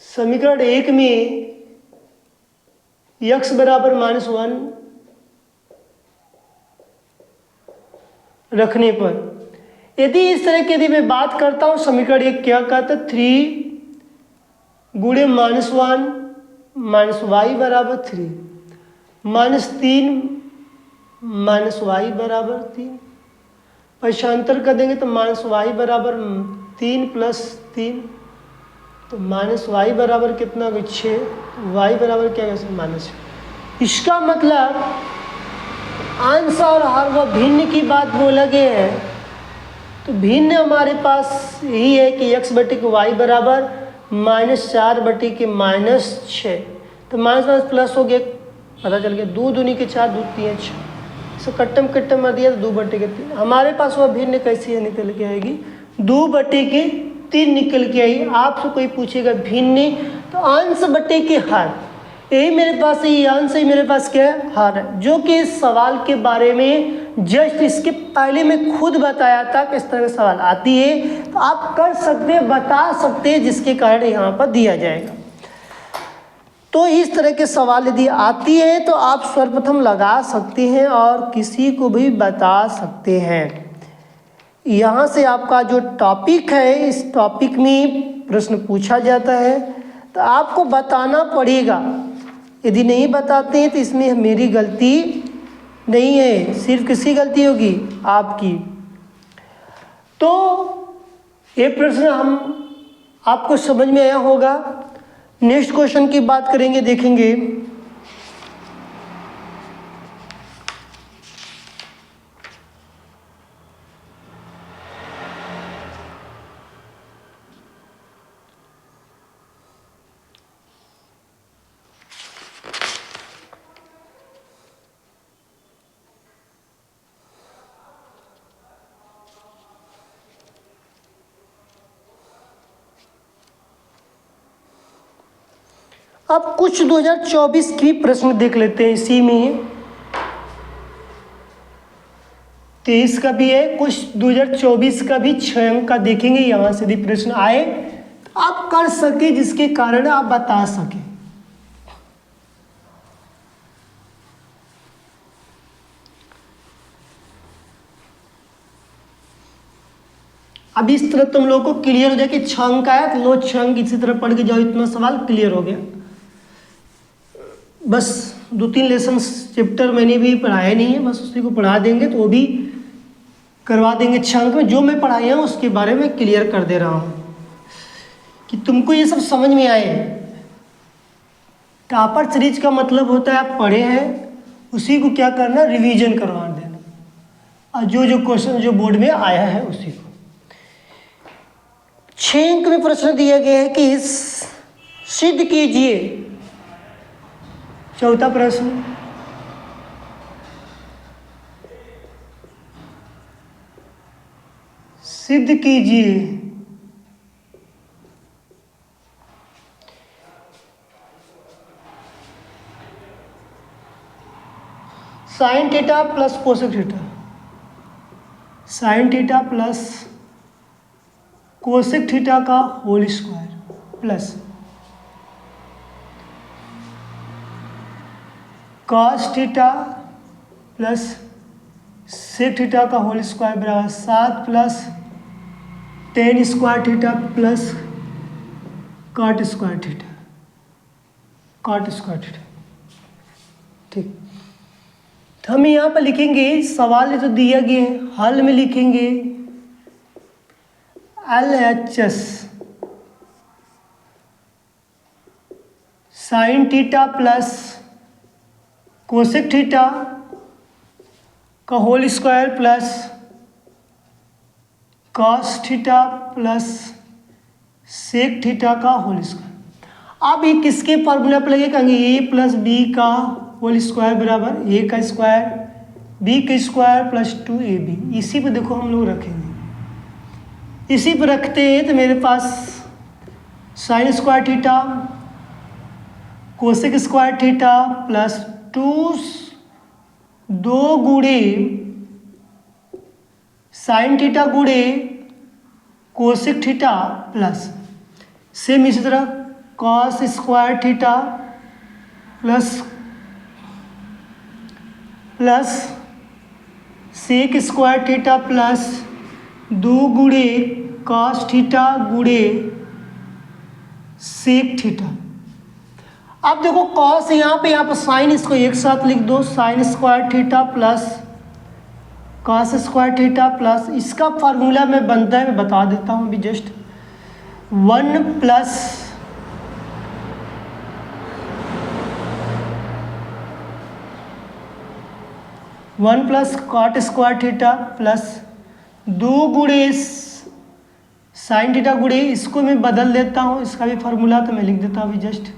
समीकरण 1 में x बराबर -1 रखने पर यदि इस तरह की यदि मैं बात करता हूं, समीकरण 1 क्या कहता है 3 गुणे -1 माइनस y बराबर 3, -3 माइनस y बराबर 3, पक्षांतर कर देंगे तो -y बराबर 3 प्लस 3, तो -y बराबर कितना होगा 6, y बराबर क्या होगा -6। इसका मतलब अंश और हर व भिन्न की बात बोला गया है। तो भिन्न हमारे पास यही है कि x बटे के y बराबर -4 बटे के -6। तो माइनस माइनस प्लस हो गया, पता चल गया 2 दूनी के 4, 2 3 6, इसको कट्टम कट्टम में दिया तो 2 बटे के 3। हमारे पास वह भिन्न कैसी है निकल के आएगी, 2 बटे के 3 निकल के आई। आपसे कोई पूछेगा भिन्न तो अंश बटे के हर, यही मेरे पास है, ये अंश ही मेरे पास क्या है, हर है, जो कि इस सवाल के बारे में जस्ट इसके पहले मैं खुद बताया था कि इस तरह का सवाल आती है तो आप कर सकते हैं, बता सकते हैं, जिसके कारण यहाँ पर दिया जाएगा। तो इस तरह के सवाल यदि आती है तो आप सर्वप्रथम लगा सकते हैं और किसी को भी बता सकते हैं। यहाँ से आपका जो टॉपिक है, इस टॉपिक में प्रश्न पूछा जाता है तो आपको बताना पड़ेगा। यदि नहीं बताते हैं तो इसमें मेरी गलती नहीं है, सिर्फ किसकी गलती होगी, आपकी। तो ये प्रश्न आपको समझ में आया होगा। नेक्स्ट क्वेश्चन की बात करेंगे, देखेंगे। अब कुछ 2024 की प्रश्न देख लेते हैं। इसी में 23 का भी है, कुछ 2024 का भी 6 अंक का देखेंगे। यहाँ से यदि प्रश्न आए तो आप कर सके, जिसके कारण आप बता सके। अब इस तरह तुम लोगों को क्लियर हो जाए कि 6 अंक आया तो लो 6 अंक इसी तरह पढ़ के जाओ, इतना सवाल क्लियर हो गया। बस 2-3 लेसन चैप्टर मैंने भी पढ़ाया नहीं है, बस उसी को पढ़ा देंगे तो वो भी करवा देंगे 6 अंक में। जो मैं पढ़ाया हूँ उसके बारे में क्लियर कर दे रहा हूँ कि तुमको ये सब समझ में आए। टॉपर सीरीज का मतलब होता है आप पढ़े हैं उसी को क्या करना, रिवीजन करवा देना, और जो जो क्वेश्चन जो बोर्ड में आया है उसी को। 6 अंक में प्रश्न दिया गया है कि सिद्ध कीजिए। चौथा प्रश्न, सिद्ध कीजिए sine theta plus cosec theta, sine theta plus cosec theta का whole square plus cos theta plus sec theta का होल स्क्वायर बराबर 7 plus ten square theta plus cot square theta, cot square theta. ठीक, तो हम यहाँ पर लिखेंगे, सवाल तो दिया गया है, हल में लिखेंगे LHS sine theta plus cosec theta का whole square plus cos theta plus sec theta का होल स्क्वायर। अब ये किसके फॉर्मूला पर लगेगा, ए प्लस बी का होल स्क्वायर बराबर ए का स्क्वायर बी का स्क्वायर प्लस 2ab। इसी पे देखो हम लोग रखेंगे, इसी पर रखते हैं तो मेरे पास sine square theta cosec square theta plus 2 गुणे साइन थीटा गुणे कोसेक थीटा प्लस सेम इसी तरह cos square theta plus sec square theta plus 2 गुणे कॉस थीटा गुणे सेक थीटा। अब देखो कॉस यहाँ पे साइन, इसको एक साथ लिख दो, sine square theta plus cos square theta plus, इसका फार्मूला में बनता है, मैं बता देता हूँ अभी just 1 plus cot square theta plus 2 गुणे साइन थीटा गुणे, इसको मैं बदल देता हूँ, इसका भी फार्मूला तो मैं लिख देता हूँ अभी जस्ट,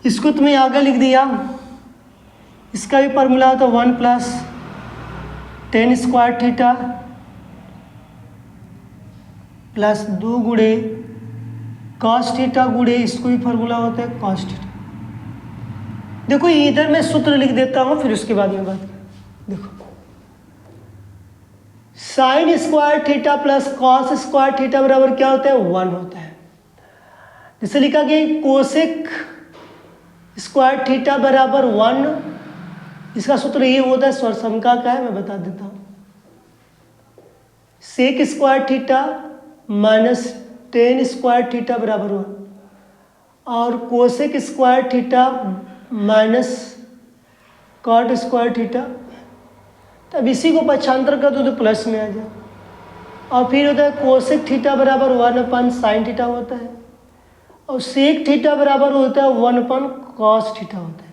इसको तो मैं आगे लिख दिया, इसका भी फार्मूला तो 1 plus ten square theta plus 2 गुणे कॉस थीटा गुणे, इसको भी फार्मूला होता है कॉस थीटा। देखो इधर मैं सूत्र लिख देता हूँ, फिर उसके बाद में बात करें। देखो sign square theta plus cos square theta बराबर क्या होता है, 1 होता है। जैसे लिखा गया कोसेक स्क्वायर थीटा बराबर 1, इसका सूत्र ये होता है स्वरसमका का है, मैं बता देता हूँ, sec square theta minus tan square theta बराबर 1 और cosec square theta minus cot square theta. तब इसी को पक्षांतर कर दो तो प्लस में आ जाए, और फिर होता है कोसेक थीटा बराबर 1 साइन थीटा होता है, और सेक थीटा बराबर होता है 1 कॉस थीटा होता है।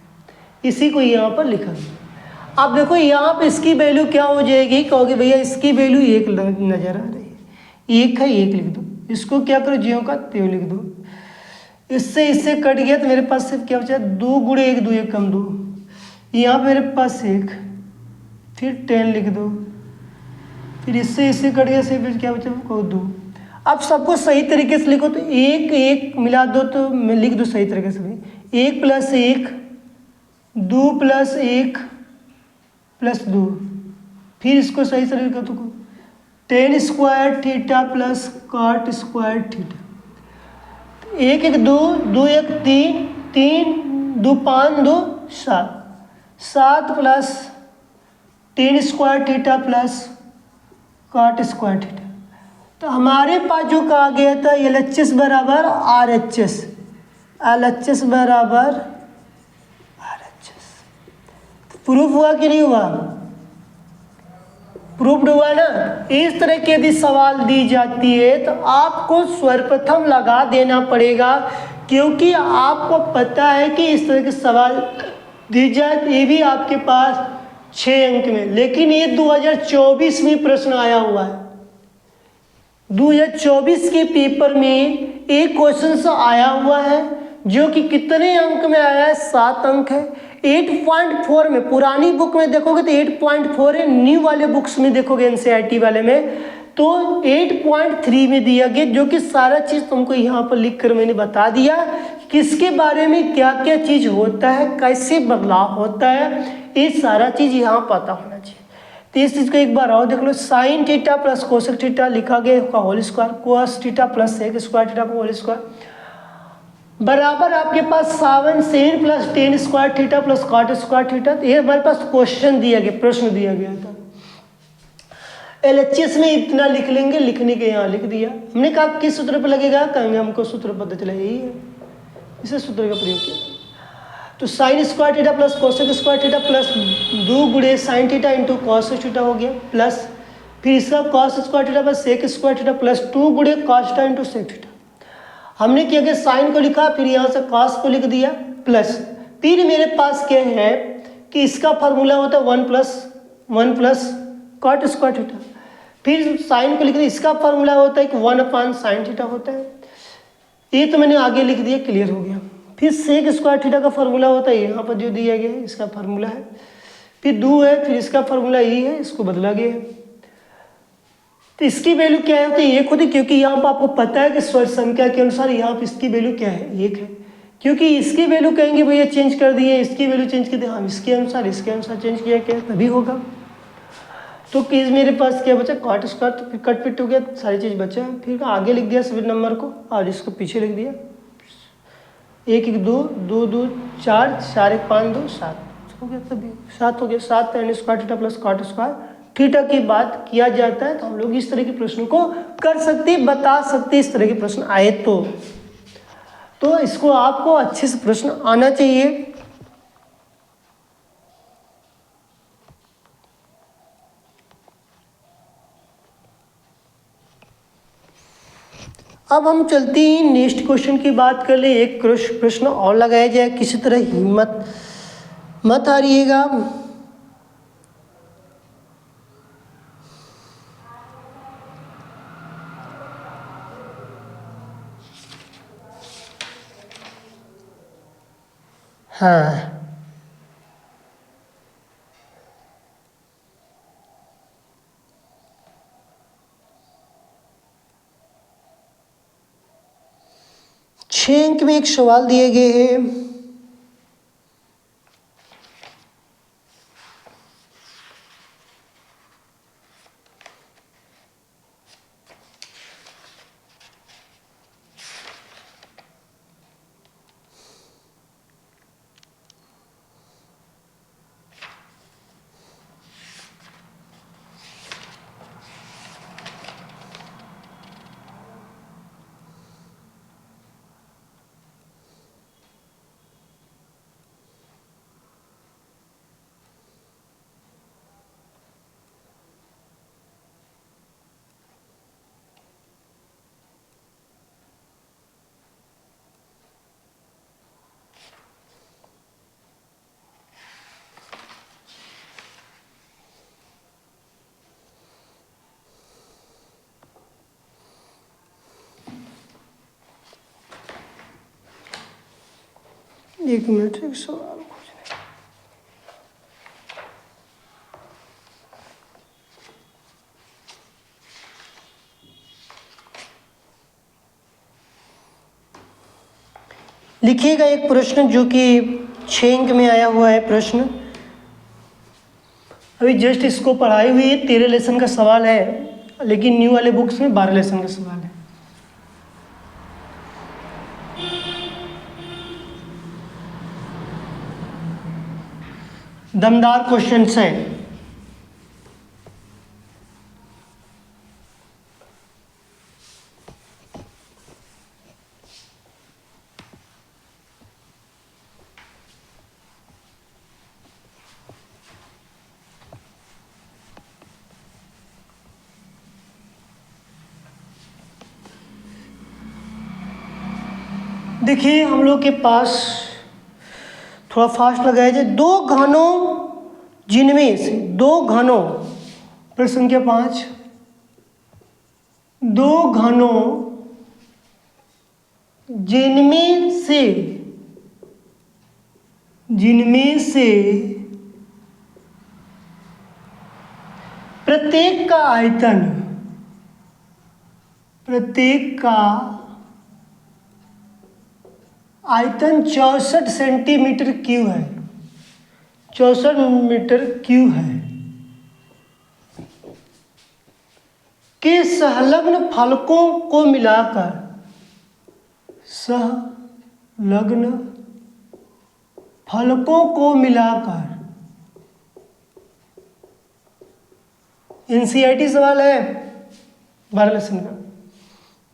इसी को यहाँ पर लिखा गया। अब देखो यहाँ पर इसकी वैल्यू क्या हो जाएगी, कहोगे भैया इसकी वैल्यू 1 नजर आ रही है, 1 है 1 लिख दो, इसको क्या करो ज्यों का त्यों लिख दो, इससे कट गया तो मेरे पास सिर्फ क्या बचा 2 गुणे 1 2 1 कम 2, यहाँ पर मेरे पास 1, फिर 10 लिख दो, फिर इससे कट गया सिर्फ क्या बचा को 2। अब सबको सही तरीके से लिखो तो 1 1 मिला दो, तो मैं लिख दूँ सही तरीके से भी 1 प्लस 1 2 प्लस 1 प्लस 2, फिर इसको सही से लिखो तो tan square theta plus cot square theta, 1 1 2 2 1 3 3 2 5 2 7 7 plus ten square theta plus cot square theta. तो हमारे पास जो कहा गया था LHS बराबर RHS, LHS बराबर RHS। प्रूफ हुआ कि नहीं हुआ, प्रूफ्ड हुआ ना। इस तरह की यदि सवाल दी जाती है तो आपको सर्वप्रथम लगा देना पड़ेगा, क्योंकि आपको पता है कि इस तरह के सवाल दी जाए तो ये भी आपके पास 6 अंक में, लेकिन ये 2024 में प्रश्न आया हुआ है। 2024 के पेपर में एक क्वेश्चन आया हुआ है जो कि कितने अंक में आया है, 7 अंक है। 8.4 में, पुरानी बुक में देखोगे तो 8.4 है, न्यू वाले बुक्स में देखोगे NCERT वाले में तो 8.3 में दिया गया, जो कि सारा चीज़ तुमको यहाँ पर लिख कर मैंने बता दिया किसके बारे में क्या क्या चीज़ होता है, कैसे बदलाव होता है, ये सारा चीज़ यहाँ पता होना चाहिए। तो इस चीज़ को एक बार और देख लो, sine theta plus cosec theta लिखा गया का whole square, cos theta plus sec square theta का होल स्क्वायर बराबर आपके पास 7 plus ten square theta plus cot square theta. ये हमारे पास क्वेश्चन दिया गया, प्रश्न दिया गया था। LHS में इतना लिख लेंगे, लिखने के यहाँ लिख दिया। हमने कहा किस सूत्र पर लगेगा, कहेंगे हमको सूत्र पता चला यही है, इसे सूत्र का प्रयोग किया। तो sine square theta plus cosec square theta plus 2 गुणे sine theta into cos theta हो गया, प्लस फिर इसका cos square theta plus sec square theta plus 2 गुणे cos theta into sec theta. हमने क्या किया, साइन को लिखा, फिर यहाँ से कॉस को लिख दिया, प्लस फिर मेरे पास क्या है कि इसका फार्मूला होता है 1 प्लस कॉट स्क्वायर थीटा, फिर साइन को लिख दिया, इसका फार्मूला होता है कि 1 साइन थीटा होता है। ये तो मैंने आगे लिख दिया, क्लियर हो गया। फिर सेक स्क्वायर थीटा का फार्मूला होता है, यहाँ पर जो दिया गया है इसका फार्मूला है, फिर 2 है, फिर इसका फार्मूला ये है, इसको बदला गया है। तो इसकी वैल्यू क्या है, तो 1 होती, क्योंकि यहाँ पर आपको पता है कि स्वर संख्या के अनुसार यहाँ पर इसकी वैल्यू क्या है, 1 है। क्योंकि इसकी वैल्यू कहेंगे भैया चेंज कर दिए, इसकी वैल्यू चेंज कर दिए, हम इसके अनुसार चेंज किया क्या तभी होगा। तो किस मेरे पास क्या बचा, कॉट स्क्वायर, तो फिर कट पिट हो गया, सारी चीज़ बचा। फिर आगे लिख दिया सभी नंबर को और इसको पीछे लिख दिया, 1 1 2 2 2 4 4 1 5 2 7 हो गया, तभी 7 हो गया। 7 tan square theta plus cot square theta की बात किया जाता है। तो हम लोग इस तरह के प्रश्नों को कर सकते, बता सकते, इस तरह के प्रश्न आए तो इसको आपको अच्छे से प्रश्न आना चाहिए। अब हम चलते हैं नेक्स्ट क्वेश्चन की बात कर ले। एक प्रश्न और लगाया जाए, किसी तरह हिम्मत मत हारिएगा। हाँ, छह अंक में एक सवाल दिए गए हैं। एक मिनट, एक सवाल खोजने। लिखिएगा एक प्रश्न जो कि 6 अंक में आया हुआ है प्रश्न। अभी जस्ट इसको पढ़ाई हुई है, 13 लेसन का सवाल है, लेकिन न्यू वाले बुक्स में 12 लेसन का सवाल है। दमदार क्वेश्चंस हैं। देखिए हम लोग के पास, थोड़ा फास्ट लगाया जाए, दो घनों जिनमें से, दो घनों, प्रश्न संख्या 5, दो घनों जिनमें से प्रत्येक का आयतन 64 सेंटीमीटर क्यूब है, 64 मीटर क्यूब है, के संलग्न फलकों को मिलाकर, संलग्न फलकों को मिलाकर, एनसीईआरटी सवाल है 12 लेसन का,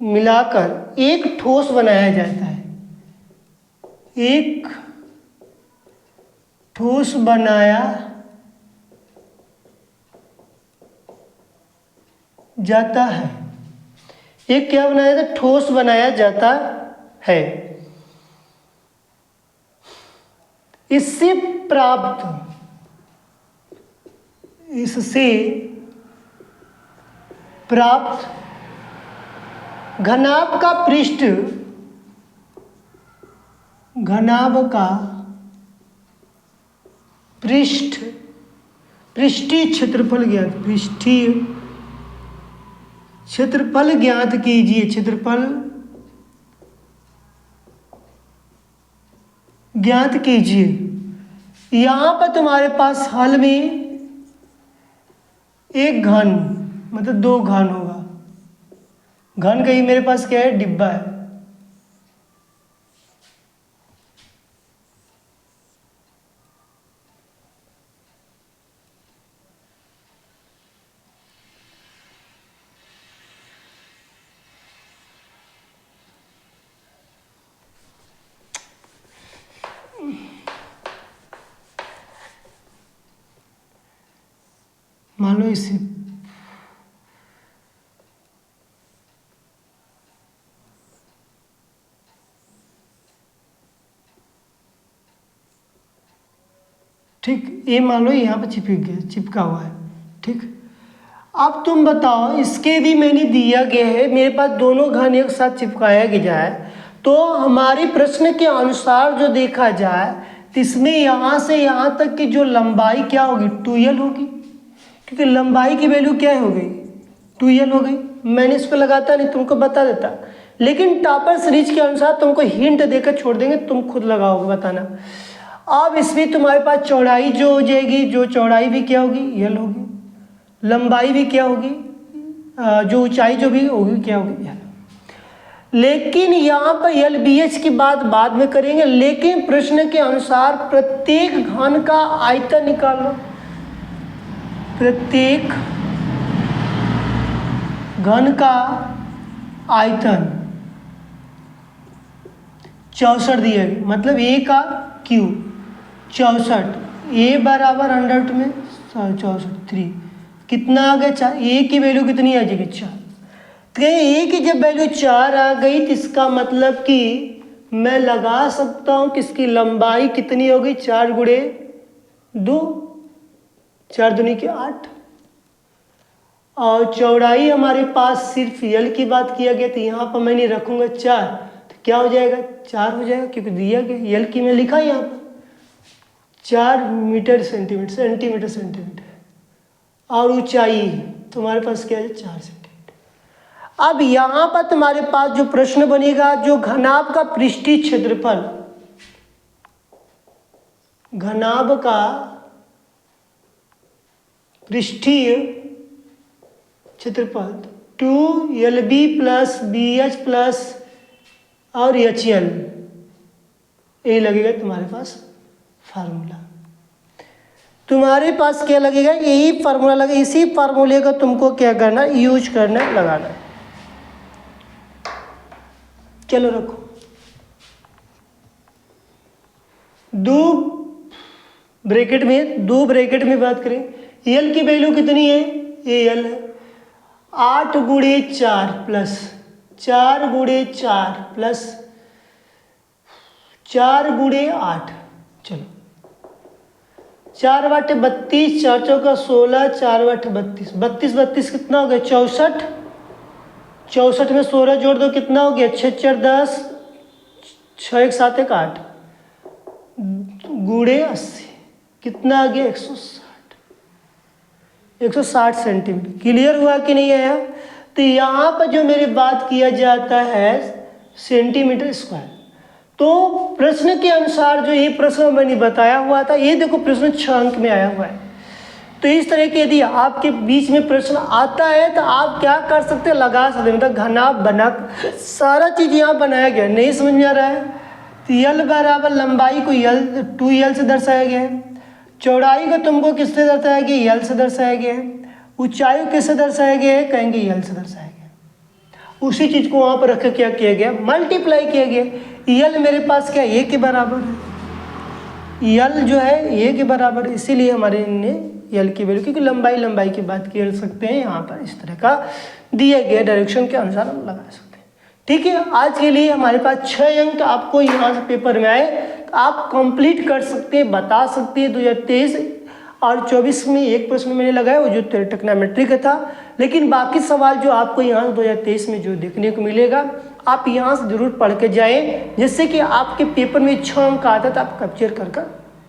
मिलाकर एक ठोस बनाया जाता है, एक ठोस बनाया जाता है। एक क्या बनाया जाता है? ठोस बनाया जाता है। इससे प्राप्त घनाभ का पृष्ठीय क्षेत्रफल ज्ञात कीजिए। क्षेत्रफल ज्ञात कीजिए। यहाँ पर तुम्हारे पास हल में एक घन, मतलब दो घन होगा। घन का ही मेरे पास क्या है? डिब्बा है। मान लो इसे ठीक, ये मान लो यहाँ पर चिपका हुआ है। ठीक, अब तुम बताओ, इसके भी मैंने दिया गया है, मेरे पास दोनों घन एक साथ चिपकाया गया है, तो हमारे प्रश्न के अनुसार जो देखा जाए तो इसमें यहाँ से यहाँ तक की जो लंबाई क्या होगी 2l होगी, क्योंकि लंबाई की वैल्यू क्या हो गई 2l हो गई। मैंने इसको लगाता नहीं, तुमको बता देता, लेकिन टॉपर सीरीज के अनुसार तुमको हिंट देकर छोड़ देंगे, तुम खुद लगाओगे बताना। अब इसमें तुम्हारे पास चौड़ाई जो हो जाएगी, जो चौड़ाई भी क्या होगी l होगी, लंबाई भी क्या होगी, जो ऊंचाई जो भी होगी क्या होगी l। लेकिन यहाँ पर LBH की बात बाद में करेंगे, लेकिन प्रश्न के अनुसार प्रत्येक घन का आयतन निकालना, प्रत्येक घन का आयतन 64 दिया गया, मतलब A का क्यूब 64, A बराबर अंडर में 64 3 कितना आ गया 4, A की वैल्यू कितनी आ जाएगी 4। तो A की जब वैल्यू 4 आ गई तो इसका मतलब कि मैं लगा सकता हूँ कि इसकी लंबाई कितनी होगी 4 गुणे 2, 4 दूनी के 8, और चौड़ाई हमारे पास सिर्फ L की बात किया गया, तो यहाँ पर मैंने रखूँगा 4, तो क्या हो जाएगा 4 हो जाएगा, क्योंकि दिया गया L की मैं लिखा यहाँ पर 4 मीटर सेंटीमीटर, सेंटीमीटर सेंटीमीटर, और ऊंचाई तुम्हारे पास क्या है 4 सेंटीमीटर। अब यहाँ पर तुम्हारे पास जो प्रश्न बनेगा, जो घनाभ का पृष्ठीय क्षेत्रफल, घनाभ का पृष्ठीय क्षेत्रफल 2LB प्लस BH प्लस और HL, ये लगेगा तुम्हारे पास फार्मूला। तुम्हारे पास क्या लगेगा, यही फार्मूला लगेगा, इसी फार्मूले का तुमको क्या करना यूज करना लगाना। चलो रखो, दो ब्रैकेट में बात करें, L की वैल्यू कितनी है, ये L है 8 गुणे 4 प्लस 4 गुणे 4 प्लस 4 गुणे 8, चलो 4 बटे 32, 4 चौका 16, 4 बटे 32, 32 32 कितना हो गया 64, 64 में 16 जोड़ दो कितना हो गया 6 4 10, 6 1 7 1 8 गुणे 80 कितना आ गया 160 सेंटीमीटर। क्लियर हुआ कि नहीं आया। तो यहाँ पर जो मेरी बात किया जाता है सेंटीमीटर स्क्वायर, तो प्रश्न के अनुसार जो ये प्रश्न मैंने बताया हुआ था, ये देखो प्रश्न 6 अंक में आया हुआ है। तो इस तरह के यदि आपके बीच में प्रश्न आता है तो आप क्या कर सकते हैं, लगा सकते हैं, मतलब घनाभ बना सारा चीज़ यहाँ बनाया गया। नहीं समझ में आ रहा है तो L बराबर लंबाई को L 2L से दर्शाया गया है, चौड़ाई को तुमको किससे दर्शाया गया L से दर्शाया गया है, ऊंचाई को किससे दर्शाया गया है कहेंगे L से दर्शाया गया। उसी चीज़ को वहाँ पर रख के क्या किया गया मल्टीप्लाई किया गया। L मेरे पास क्या A के बराबर है, L जो है A के बराबर है, इसीलिए हमारे ने L की वैल्यू, क्योंकि लंबाई की बात कर सकते हैं यहाँ पर, इस तरह का दिया गया डायरेक्शन के अनुसार हम लगा सकते हैं। ठीक है, आज के लिए हमारे पास 6 अंक आपको यहाँ से पेपर में आए तो आप कंप्लीट कर सकते हैं, बता सकते हैं। 2023 और 24 में एक प्रश्न मैंने लगाया वो जो ट्रिग्नोमेट्री का था, लेकिन बाकी सवाल जो आपको यहाँ 2023 में जो देखने को मिलेगा आप यहाँ से जरूर पढ़ के जाएँ, जिससे कि आपके पेपर में 6 अंक आता तो आप कैप्चर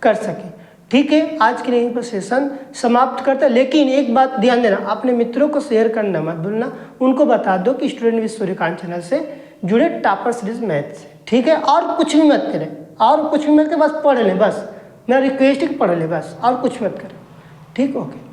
कर सकें। ठीक है, आज के लिए यहीं पर सेशन समाप्त करते हैं। लेकिन एक बात ध्यान देना, अपने मित्रों को शेयर करना मत भूलना, उनको बता दो कि स्टूडेंट विद सूर्यकांत चैनल से जुड़े टॉपर सीरीज मैथ से। ठीक है, और कुछ भी मत करें, और कुछ भी मत करें, बस पढ़ लें, बस मेरा रिक्वेस्ट है कि पढ़ लें बस, और कुछ मत करें। ठीक, ओके।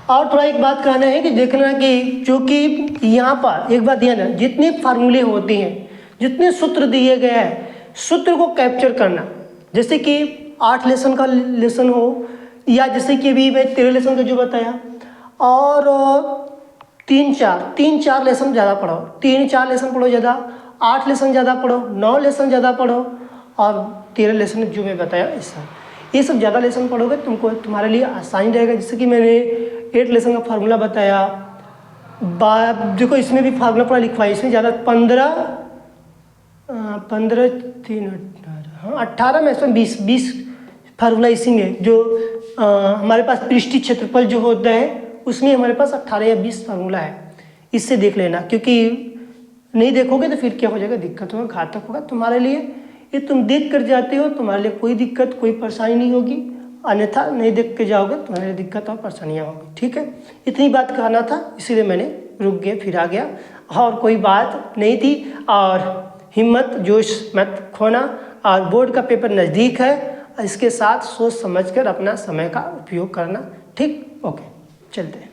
और थोड़ा एक बात कहना है कि देखना कि जो कि यहाँ पर एक बात ध्यान देना, जितने फार्मूले होते हैं, जितने सूत्र दिए गए हैं, सूत्र को कैप्चर करना। जैसे कि 8 लेसन का लेसन हो, या जैसे कि अभी मैं 13 लेसन का जो बताया, और 3-4 लेसन ज़्यादा पढ़ो, 3-4 लेसन पढ़ो ज़्यादा, 8 लेसन ज़्यादा पढ़ो, 9 लेसन ज़्यादा पढ़ो, और 13 लेसन जो मैं बताया ऐसा, ये सब ज़्यादा लेसन पढ़ोगे तुमको तुम्हारे लिए आसानी रहेगा। जैसे कि मैंने 8 लेसन का फार्मूला बताया, देखो इसमें भी फार्मूला पूरा लिखवाया, इसमें ज़्यादा 15 3 18 में, इसमें 20 फार्मूला इसी में जो हमारे पास पृष्ठीय क्षेत्रफल जो होता है उसमें हमारे पास 18 या 20 फार्मूला है। इससे देख लेना, क्योंकि नहीं देखोगे तो फिर क्या हो जाएगा, दिक्कत होगा, घातक होगा तुम्हारे लिए। ये तुम देख कर जाते हो, तुम्हारे लिए कोई दिक्कत कोई परेशानी नहीं होगी, अन्यथा नहीं देख के जाओगे तुम्हारे लिए दिक्कत और परेशानियाँ होंगी। ठीक है, इतनी बात कहना था, इसीलिए मैंने रुक गया, फिर आ गया, और कोई बात नहीं थी। और हिम्मत जोश मत खोना, और बोर्ड का पेपर नज़दीक है, इसके साथ सोच समझकर अपना समय का उपयोग करना। ठीक, ओके, चलते हैं।